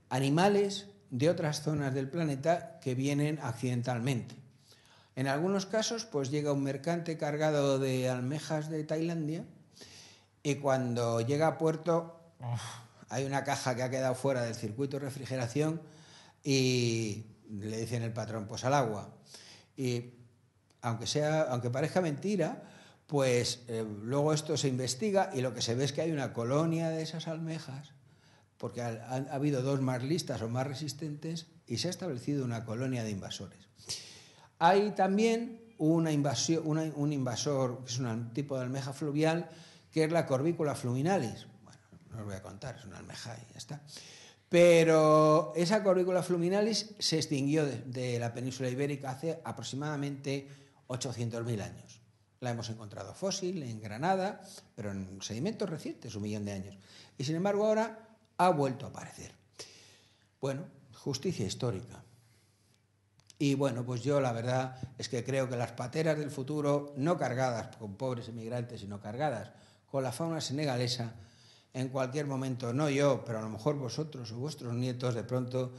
animales de otras zonas del planeta que vienen accidentalmente. En algunos casos, pues llega un mercante cargado de almejas de Tailandia y cuando llega a puerto hay una caja que ha quedado fuera del circuito de refrigeración y le dicen el patrón, pues al agua. Y aunque parezca mentira, pues luego esto se investiga y lo que se ve es que hay una colonia de esas almejas, porque ha habido 2 más listas o más resistentes y se ha establecido una colonia de invasores. Hay también un invasor, que es un tipo de almeja fluvial, que es la Corbicula fluminalis. Bueno, no os voy a contar, es una almeja y ya está. Pero esa Corbicula fluminalis se extinguió de la península ibérica hace aproximadamente 800.000 años. La hemos encontrado fósil en Granada, pero en sedimentos recientes, 1 millón de años. Y sin embargo ahora ha vuelto a aparecer. Bueno, justicia histórica. Y bueno, pues yo la verdad es que creo que las pateras del futuro, no cargadas con pobres emigrantes, sino cargadas con la fauna senegalesa, en cualquier momento, no yo, pero a lo mejor vosotros o vuestros nietos, de pronto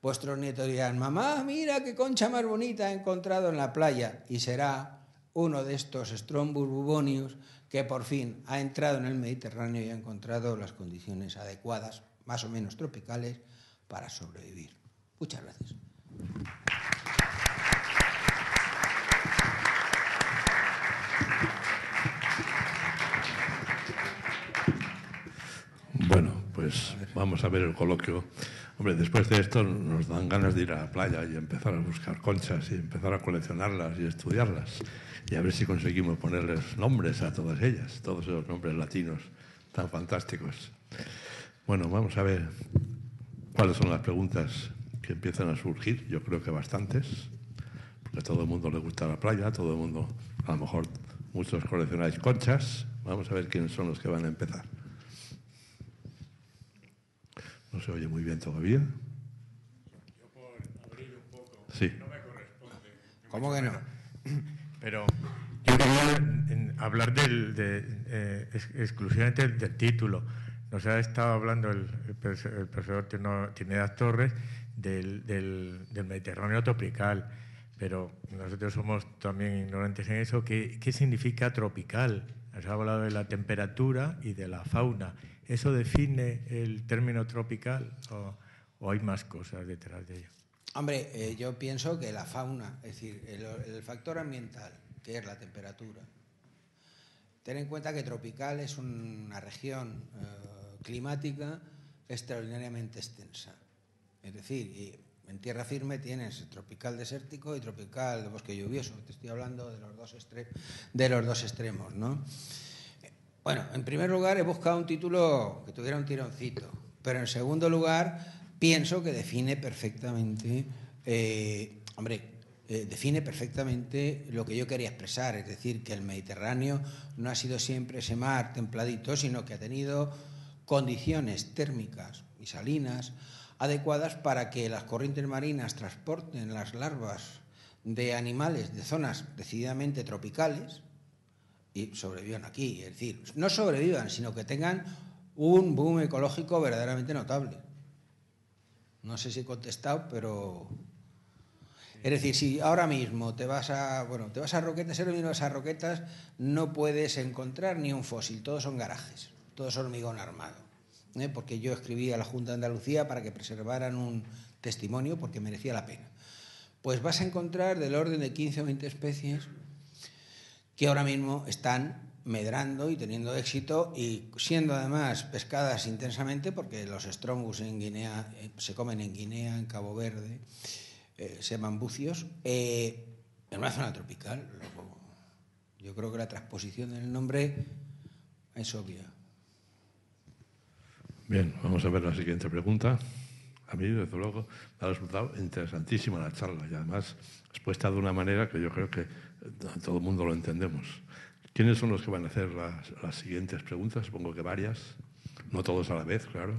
vuestros nietos dirán, mamá, mira qué concha más bonita he encontrado en la playa, y será uno de estos Strombus bubonius que por fin ha entrado en el Mediterráneo y ha encontrado las condiciones adecuadas, más o menos tropicales, para sobrevivir. Muchas gracias. Bueno, pues vamos a ver el coloquio. Hombre, después de esto nos dan ganas de ir a la playa y empezar a buscar conchas y empezar a coleccionarlas y estudiarlas y a ver si conseguimos ponerles nombres a todas ellas, todos esos nombres latinos tan fantásticos. Bueno, vamos a ver cuáles son las preguntas que empiezan a surgir. Yo creo que bastantes, porque a todo el mundo le gusta la playa, a todo el mundo, a lo mejor muchos coleccionáis conchas. Vamos a ver quiénes son los que van a empezar. No se oye muy bien todavía. Yo por abrir un poco, sí. No me corresponde. ¿Cómo que no? Pero yo quería hablar exclusivamente del título. Nos ha estado hablando el profesor Trinidad Torres del Mediterráneo tropical, pero nosotros somos también ignorantes en eso. ¿Qué significa tropical? Has hablado de la temperatura y de la fauna. ¿Eso define el término tropical o hay más cosas detrás de ello? Hombre, yo pienso que la fauna, es decir, el factor ambiental, que es la temperatura. Ten en cuenta que tropical es una región climática extraordinariamente extensa. Es decir, en tierra firme tienes tropical desértico y tropical de bosque lluvioso. Te estoy hablando de los dos extremos, ¿no? Bueno, en primer lugar he buscado un título que tuviera un tironcito, pero en segundo lugar pienso que define perfectamente, define perfectamente lo que yo quería expresar, es decir, que el Mediterráneo no ha sido siempre ese mar templadito, sino que ha tenido condiciones térmicas y salinas adecuadas para que las corrientes marinas transporten las larvas de animales de zonas decididamente tropicales y sobrevivan aquí. Es decir, no sobrevivan, sino que tengan un boom ecológico verdaderamente notable. No sé si he contestado, pero... Es decir, si ahora mismo te vas a Roquetas, a Roquetas, no puedes encontrar ni un fósil, todos son garajes, todos son hormigón armado. porque yo escribí a la Junta de Andalucía para que preservaran un testimonio porque merecía la pena. Pues vas a encontrar del orden de 15 o 20 especies que ahora mismo están medrando y teniendo éxito y siendo además pescadas intensamente, porque los strongus en Guinea se comen en Guinea, en Cabo Verde, se llaman bucios, en una zona tropical. Yo creo que la transposición del nombre es obvia. Bien, vamos a ver la siguiente pregunta. A mí, desde luego, me ha resultado interesantísima la charla y además expuesta de una manera que yo creo que todo el mundo lo entendemos. ¿Quiénes son los que van a hacer las siguientes preguntas? Supongo que varias, no todos a la vez, claro.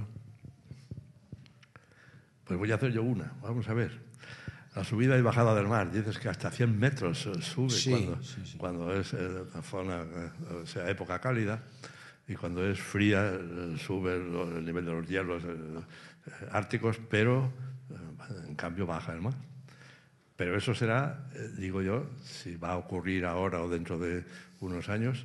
Pues voy a hacer yo una, vamos a ver. La subida y bajada del mar, dices que hasta 100 metros sube Sí. cuando es la zona, o sea, época cálida, y cuando es fría sube el nivel de los hielos árticos, pero en cambio baja el mar. Pero eso será, digo yo, si va a ocurrir ahora o dentro de unos años,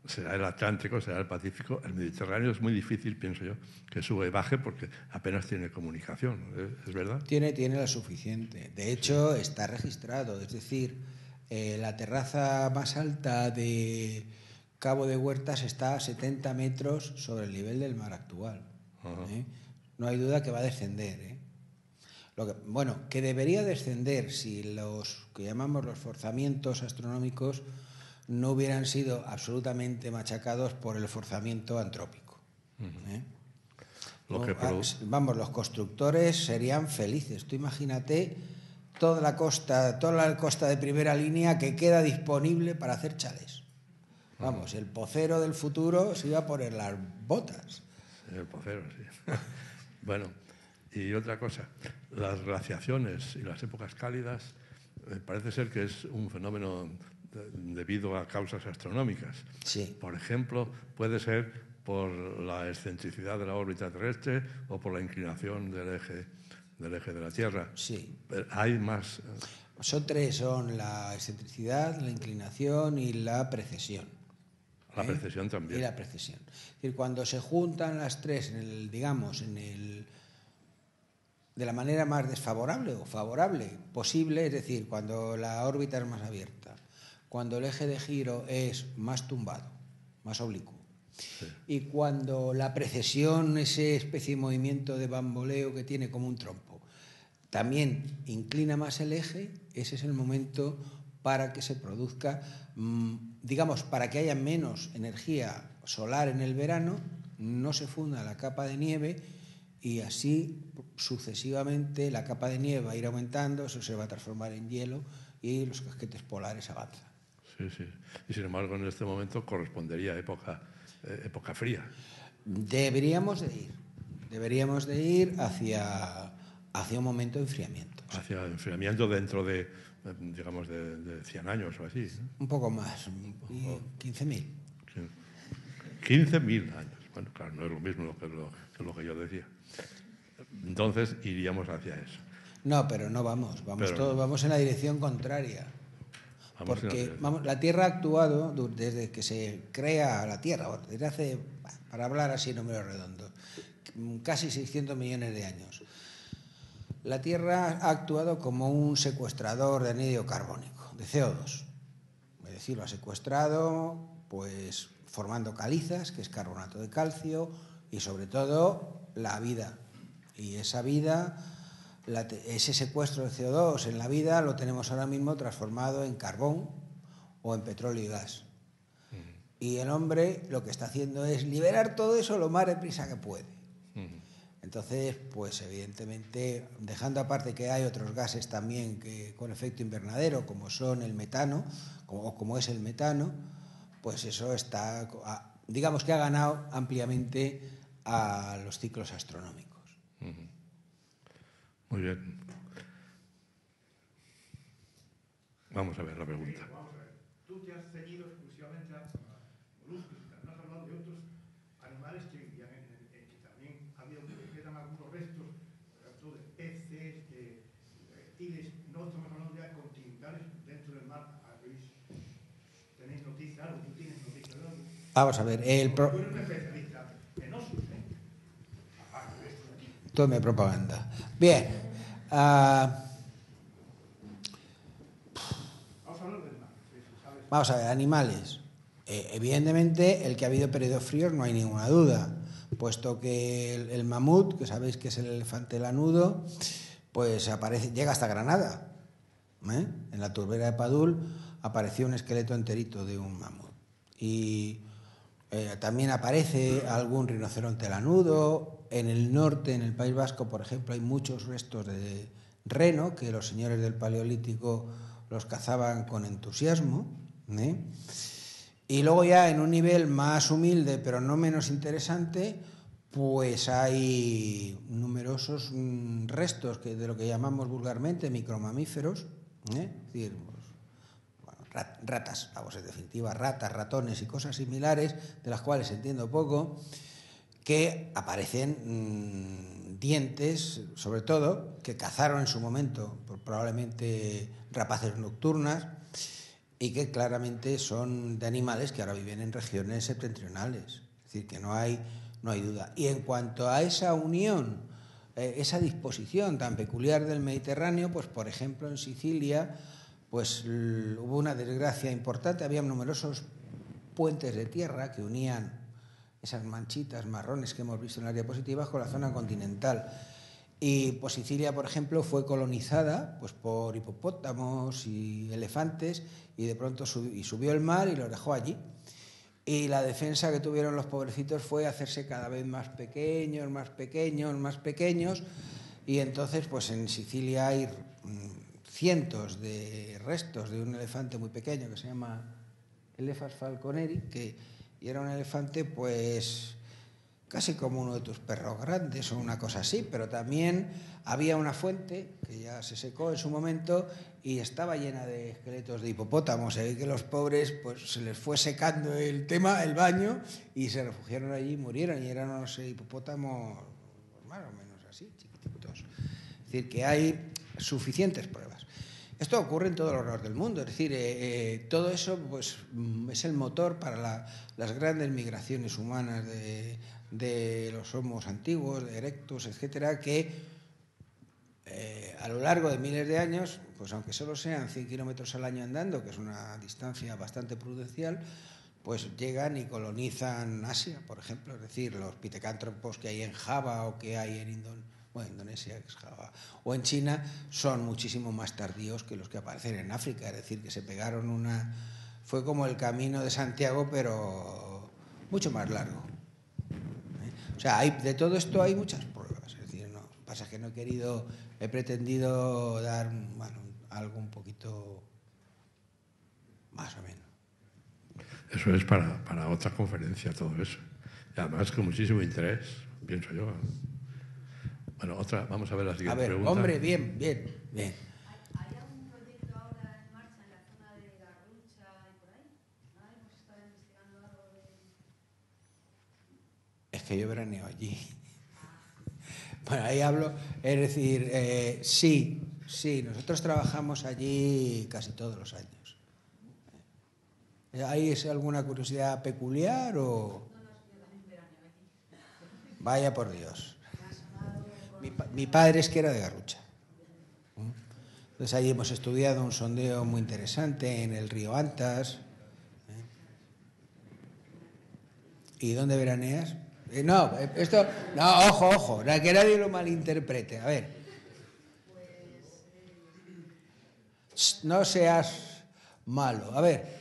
será el Atlántico, será el Pacífico. El Mediterráneo es muy difícil, pienso yo, que suba y baje porque apenas tiene comunicación. ¿Es verdad? Tiene la suficiente. De hecho, está registrado. Es decir, la terraza más alta de Cabo de Huertas está a 70 metros sobre el nivel del mar actual. No hay duda que va a descender. Que debería descender si los que llamamos los forzamientos astronómicos no hubieran sido absolutamente machacados por el forzamiento antrópico. Los constructores serían felices. Tú imagínate toda la costa de primera línea que queda disponible para hacer chalés. Vamos, el pocero del futuro se iba a poner las botas. El pocero, sí. Bueno, y otra cosa, las glaciaciones y las épocas cálidas parece ser que es un fenómeno debido a causas astronómicas. Sí. Por ejemplo, puede ser por la excentricidad de la órbita terrestre o por la inclinación del eje de la Tierra. Sí. Pero hay más. Son tres, son la excentricidad, la inclinación y la precesión. La precesión también. Y la precesión. Es decir, cuando se juntan las tres de la manera más desfavorable o favorable posible, es decir, cuando la órbita es más abierta, cuando el eje de giro es más tumbado, más oblicuo, sí, y cuando la precesión, esa especie de movimiento de bamboleo que tiene como un trompo, también inclina más el eje, ese es el momento para que se produzca, para que haya menos energía solar en el verano, no se funda la capa de nieve y así sucesivamente la capa de nieve va a ir aumentando, eso se va a transformar en hielo y los casquetes polares avanzan. Sí, sí. Y sin embargo, en este momento correspondería a época fría. Deberíamos de ir hacia un momento de enfriamiento. Hacia enfriamiento dentro de, digamos, de 100 años o así, ¿no? Un poco más, 15.000. 15.000 años. Bueno, claro, no es lo mismo que lo que yo decía. Entonces iríamos hacia eso. No, pero no vamos en la dirección contraria. Porque la Tierra ha actuado desde que se crea la Tierra, desde hace, para hablar así números redondos, casi 600 millones de años. La Tierra ha actuado como un secuestrador de anhídrido carbónico, de CO2. Es decir, lo ha secuestrado, pues formando calizas, que es carbonato de calcio, y sobre todo la vida. Y esa vida, ese secuestro de CO2 en la vida lo tenemos ahora mismo transformado en carbón o en petróleo y gas. Y el hombre lo que está haciendo es liberar todo eso lo más deprisa que puede. Entonces, pues evidentemente, dejando aparte que hay otros gases también que con efecto invernadero, como son el metano, como es el metano, pues eso está, digamos que ha ganado ampliamente a los ciclos astronómicos. Muy bien. Vamos a ver la pregunta. Tú te has ceñido exclusivamente a moluscos, no has hablado de otros animales que también ha habido, que quedan algunos restos, por ejemplo, de peces, de reptiles. No estamos hablando ya de continentales dentro del mar. ¿Tenéis noticias? ¿Tú tienes noticias de algo? Vamos a ver, Tú eres un especialista en osos, ¿eh? Tome propaganda. Bien. Vamos a ver, animales. Evidentemente, el que ha habido periodos fríos no hay ninguna duda, puesto que el mamut, que sabéis que es el elefante lanudo, pues llega hasta Granada. En la turbera de Padul apareció un esqueleto enterito de un mamut. Y también aparece algún rinoceronte lanudo. En el norte, en el País Vasco, por ejemplo, hay muchos restos de reno, que los señores del Paleolítico los cazaban con entusiasmo. Y luego ya en un nivel más humilde, pero no menos interesante, pues hay numerosos restos de lo que llamamos vulgarmente micromamíferos, es decir, ratas, vamos, en definitiva, ratas, ratones y cosas similares, de las cuales entiendo poco, que aparecen dientes, sobre todo, que cazaron en su momento, probablemente rapaces nocturnas, y que claramente son de animales que ahora viven en regiones septentrionales. Es decir, que no hay duda. Y en cuanto a esa unión, esa disposición tan peculiar del Mediterráneo, pues por ejemplo en Sicilia, pues hubo una desgracia importante, había numerosos puentes de tierra que unían esas manchitas marrones que hemos visto en las diapositivas con la zona continental. Y pues Sicilia, por ejemplo, fue colonizada pues por hipopótamos y elefantes, y de pronto subió el mar y los dejó allí. Y la defensa que tuvieron los pobrecitos fue hacerse cada vez más pequeños, más pequeños, más pequeños. Y entonces, pues en Sicilia hay cientos de restos de un elefante muy pequeño que se llama Elephas falconeri, y era un elefante, pues casi como uno de tus perros grandes o una cosa así, pero también había una fuente que ya se secó en su momento y estaba llena de esqueletos de hipopótamos. Se ve que los pobres pues se les fue secando el baño, y se refugiaron allí y murieron, y eran unos hipopótamos más o menos así, chiquititos. Es decir, que hay suficientes pruebas. Esto ocurre en todos los lados del mundo, es decir, todo eso pues, es el motor para las grandes migraciones humanas de los homos antiguos, de erectus, etcétera, que a lo largo de miles de años, pues aunque solo sean 100 kilómetros al año andando, que es una distancia bastante prudencial, pues llegan y colonizan Asia, por ejemplo, es decir, los pitecántropos que hay en Java o que hay en Indonesia, que es Java, o en China, son muchísimo más tardíos que los que aparecen en África, es decir, que se pegaron fue como el camino de Santiago, pero mucho más largo. O sea, de todo esto hay muchas pruebas, es decir, no, pasa que he pretendido dar algo un poquito más o menos. Eso es para otra conferencia, todo eso. Y además con muchísimo interés, pienso yo. Bueno, vamos a ver la siguiente pregunta. Hombre, bien. ¿Hay algún proyecto ahora en marcha en la zona de Garrucha y por ahí? ¿No hemos estado investigando algo de...? Es que yo veraneo allí. Bueno, ahí hablo, es decir, sí, nosotros trabajamos allí casi todos los años. ¿Hay alguna curiosidad peculiar o...? No, yo también veraneo allí. Vaya por Dios. Mi padre es que era de Garrucha. Entonces ahí hemos estudiado un sondeo muy interesante en el río Antas. ¿Y dónde veraneas? No, ojo, que nadie lo malinterprete. A ver. No seas malo. A ver.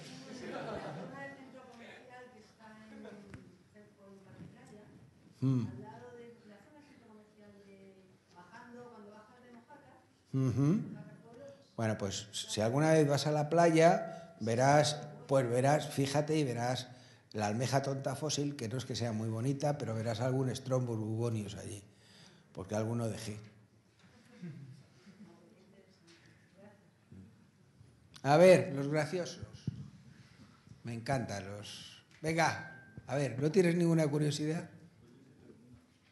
Bueno, pues si alguna vez vas a la playa, verás, fíjate y verás la almeja tonta fósil, que no es que sea muy bonita, pero verás algún Strombus bubonius allí, porque alguno dejé. A ver, los graciosos. Me encantan los... Venga, a ver, ¿no tienes ninguna curiosidad?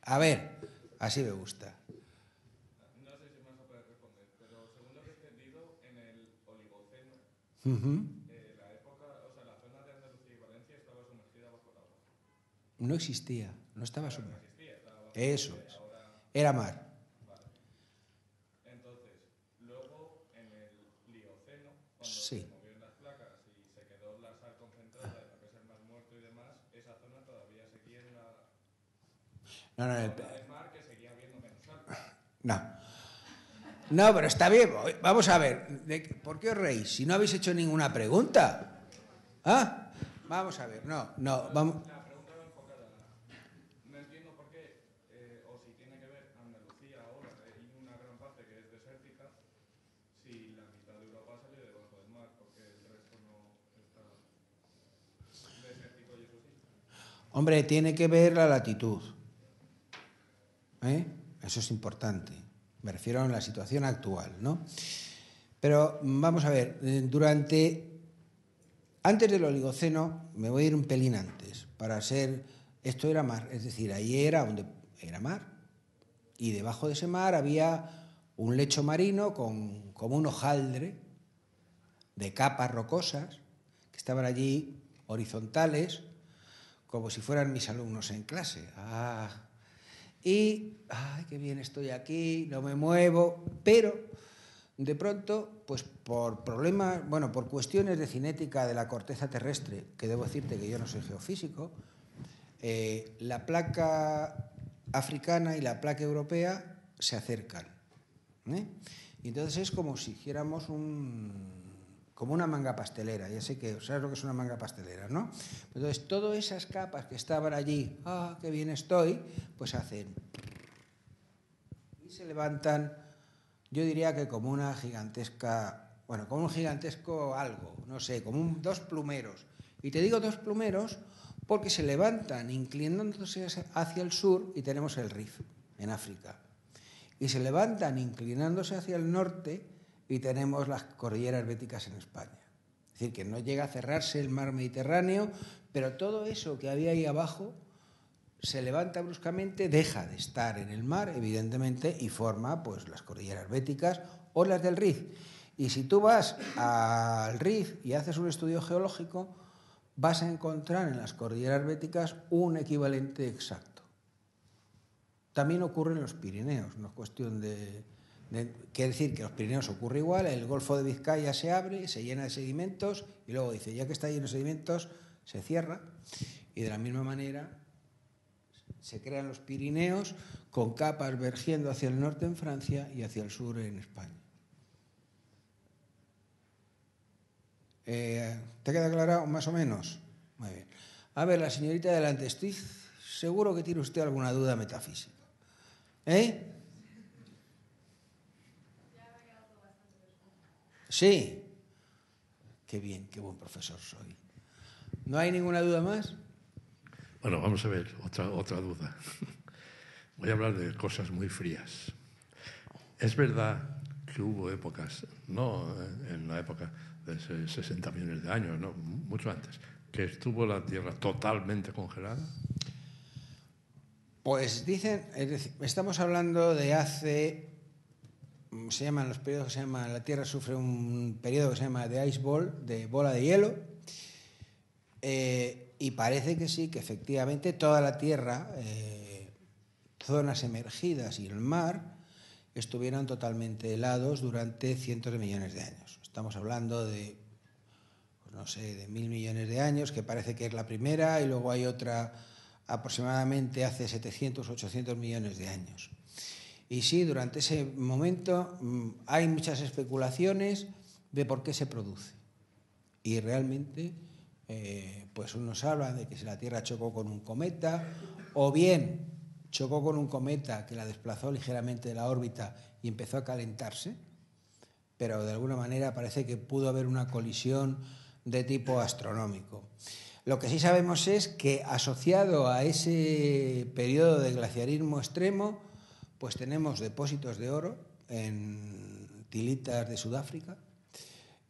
A ver, así me gusta. No sé si me vas a poder responder, pero según lo que he entendido, en el Oligoceno, la época, o sea, la zona de Andalucía y Valencia estaba sumergida bajo el agua. No existía, no estaba sumergida. Eso es. Era mar. Entonces, luego en el Plioceno, cuando Sí. se movieron las placas y se quedó la sal concentrada en lo que es el Mar Muerto y demás, esa zona todavía seguía en la No, zona del mar que seguía habiendo menos sal. no. No, pero está bien. Vamos a ver. ¿Por qué os reís? Si no habéis hecho ninguna pregunta. ¿Ah? Vamos a ver. No, vamos. La pregunta va enfocada. No entiendo por qué, o si tiene que ver Andalucía ahora, y una gran parte que es desértica, si la mitad de Europa sale debajo del mar, porque el resto no está desértico y eso sí. Hombre, tiene que ver la latitud. Eso es importante. Me refiero a la situación actual, ¿no? Pero vamos a ver, antes del Oligoceno, me voy a ir un pelín antes, esto era mar, es decir, ahí era donde era mar, y debajo de ese mar había un lecho marino como un hojaldre de capas rocosas que estaban allí horizontales, como si fueran mis alumnos en clase. Y, ay, qué bien estoy aquí, no me muevo, pero de pronto, pues por problemas, por cuestiones de cinética de la corteza terrestre, que debo decirte que yo no soy geofísico, la placa africana y la placa europea se acercan. Y entonces es como si hiciéramos como una manga pastelera. Ya sé que sabes lo que es una manga pastelera, ¿no? Entonces, todas esas capas que estaban allí, qué bien estoy, pues hacen y se levantan, yo diría que como una gigantesca, como un gigantesco algo, no sé, como dos plumeros. Y te digo dos plumeros porque se levantan inclinándose hacia el sur y tenemos el Rif en África. Y se levantan inclinándose hacia el norte y tenemos las cordilleras béticas en España. Es decir, que no llega a cerrarse el mar Mediterráneo, pero todo eso que había ahí abajo se levanta bruscamente, deja de estar en el mar, evidentemente, y forma pues las cordilleras béticas o las del Rif. Y si tú vas al Rif y haces un estudio geológico, vas a encontrar en las cordilleras béticas un equivalente exacto. También ocurre en los Pirineos, no es cuestión quiere decir que en los Pirineos ocurre igual, el Golfo de Vizcaya se abre, se llena de sedimentos y luego dice, ya que está lleno de sedimentos, se cierra, y de la misma manera se crean los Pirineos con capas vergiendo hacia el norte en Francia y hacia el sur en España. ¿Te queda claro más o menos? Muy bien. A ver, la señorita delante, estoy seguro que tiene usted alguna duda metafísica. Sí. Qué bien, qué buen profesor soy. ¿No hay ninguna duda más? Bueno, vamos a ver, otra duda. Voy a hablar de cosas muy frías. Es verdad que hubo épocas, no en la época de 60 millones de años, no, mucho antes, que estuvo la Tierra totalmente congelada. Pues dicen, es decir, estamos hablando de se llaman los periodos que se llama, la Tierra sufre un periodo que se llama de ice ball, de bola de hielo, y parece que sí, que efectivamente toda la Tierra, zonas emergidas y el mar, estuvieron totalmente helados durante cientos de millones de años. Estamos hablando de, pues no sé, de 1.000 millones de años, que parece que es la primera, y luego hay otra aproximadamente hace 700, 800 millones de años. Y sí, durante ese momento hay muchas especulaciones de por qué se produce. Y realmente, pues unos hablan de que si la Tierra chocó con un cometa, o bien chocó con un cometa que la desplazó ligeramente de la órbita y empezó a calentarse, pero de alguna manera parece que pudo haber una colisión de tipo astronómico. Lo que sí sabemos es que asociado a ese periodo de glaciarismo extremo, pues tenemos depósitos de oro en tilitas de Sudáfrica,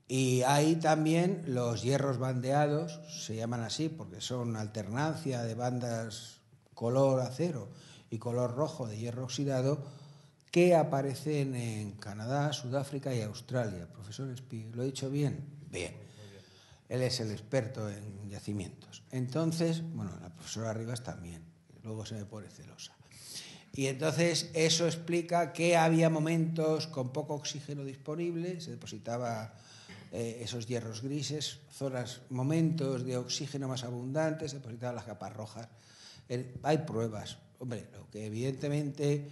y hay también los hierros bandeados, se llaman así porque son alternancia de bandas color acero y color rojo de hierro oxidado, que aparecen en Canadá, Sudáfrica y Australia. Profesor Espí, ¿lo he dicho bien? Bien. Él es el experto en yacimientos. Entonces, bueno, la profesora Rivas también, luego se me pone celosa. Y entonces eso explica que había momentos con poco oxígeno disponible, se depositaba esos hierros grises, momentos de oxígeno más abundantes, se depositaban las capas rojas. Hay pruebas. Hombre, lo que evidentemente...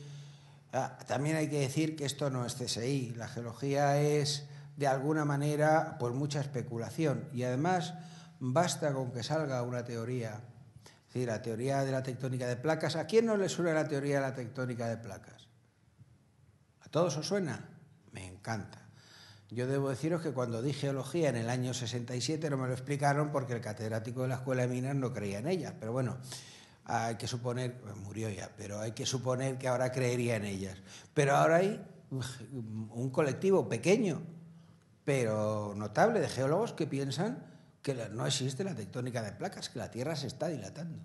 también hay que decir que esto no es CSI. La geología es, de alguna manera, pues mucha especulación. Y además, basta con que salga una teoría... Es decir, la teoría de la tectónica de placas. ¿A quién no le suena la teoría de la tectónica de placas? ¿A todos os suena? Me encanta. Yo debo deciros que cuando di geología en el año 67 no me lo explicaron porque el catedrático de la Escuela de Minas no creía en ellas. Pero bueno, hay que suponer, murió ya, pero hay que suponer que ahora creería en ellas. Pero ahora hay un colectivo pequeño, pero notable, de geólogos que piensan que no existe la tectónica de placas, que la Tierra se está dilatando.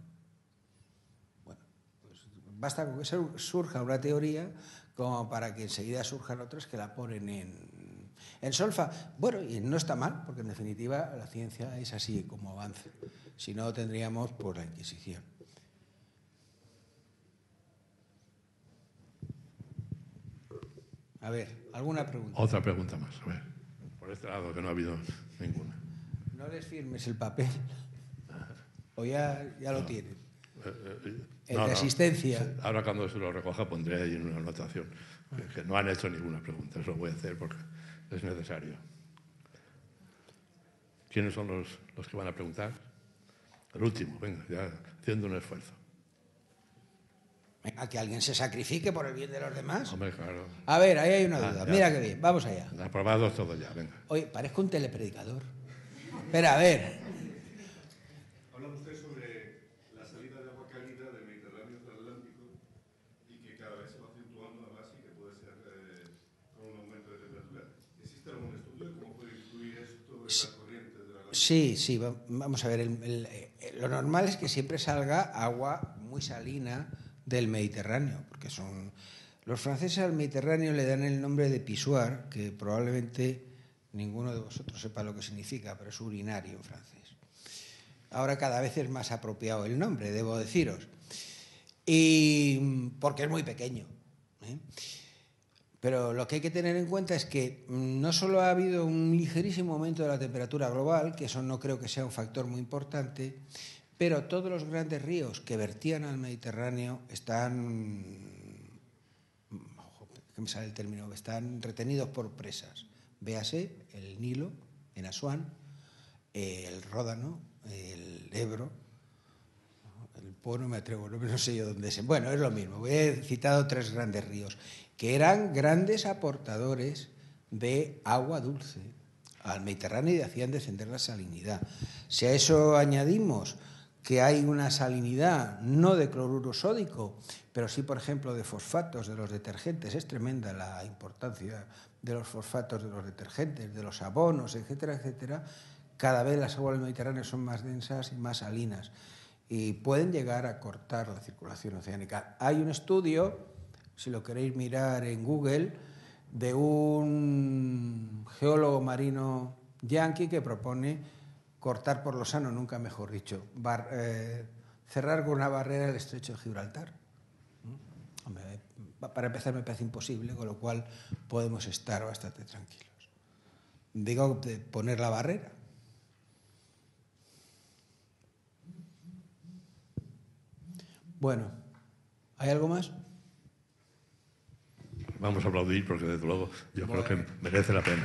Bueno, pues basta con que surja una teoría como para que enseguida surjan otras que la ponen en solfa. Bueno, y no está mal, porque en definitiva la ciencia es así como avanza. Si no, tendríamos pues la Inquisición. A ver, ¿alguna pregunta? Otra pregunta más, a ver. Por este lado, que no ha habido ninguna. No les firmes el papel, o ya lo tienen. El de asistencia. Ahora cuando se lo recoja pondré ahí en una anotación que no han hecho ninguna pregunta. Eso lo voy a hacer porque es necesario. ¿Quiénes son los que van a preguntar? El último, venga, ya haciendo un esfuerzo. Venga, que alguien se sacrifique por el bien de los demás. Hombre, claro. A ver, ahí hay una duda. Mira qué bien, vamos allá. Aprobados todos ya, venga. Oye, parezco un telepredicador. Espera, a ver. Habla usted sobre la salida de agua cálida del Mediterráneo hacia el Atlántico y que cada vez se va acentuando más y que puede ser con un aumento de temperatura. ¿Existe algún estudio de cómo puede influir esto en las corrientes de la Atlántico? Sí, vamos a ver. Lo normal es que siempre salga agua muy salina del Mediterráneo, porque los franceses al Mediterráneo le dan el nombre de pissoir, que probablemente ninguno de vosotros sepa lo que significa, pero es urinario en francés. Ahora cada vez es más apropiado el nombre, debo deciros, y porque es muy pequeño, ¿eh? Pero lo que hay que tener en cuenta es que no solo ha habido un ligerísimo aumento de la temperatura global, que eso no creo que sea un factor muy importante, pero todos los grandes ríos que vertían al Mediterráneo están, que me sale el término, están retenidos por presas. Véase el Nilo en Asuán, el Ródano, el Ebro, el Po no me atrevo, no sé yo dónde es. Bueno, es lo mismo. He citado 3 grandes ríos que eran grandes aportadores de agua dulce al Mediterráneo y hacían descender la salinidad. Si a eso añadimos que hay una salinidad no de cloruro sódico, pero sí, por ejemplo, de fosfatos de los detergentes, es tremenda la importancia de los fosfatos de los detergentes, de los abonos, etcétera, etcétera, cada vez las aguas del Mediterráneo son más densas y más salinas y pueden llegar a cortar la circulación oceánica. Hay un estudio, si lo queréis mirar en Google, de un geólogo marino yanqui que propone cortar por lo sano, nunca mejor dicho, cerrar con una barrera el estrecho de Gibraltar. Para empezar me parece imposible, con lo cual podemos estar bastante tranquilos. Digo, de poner la barrera. Bueno, ¿hay algo más? Vamos a aplaudir porque desde luego yo creo que merece la pena.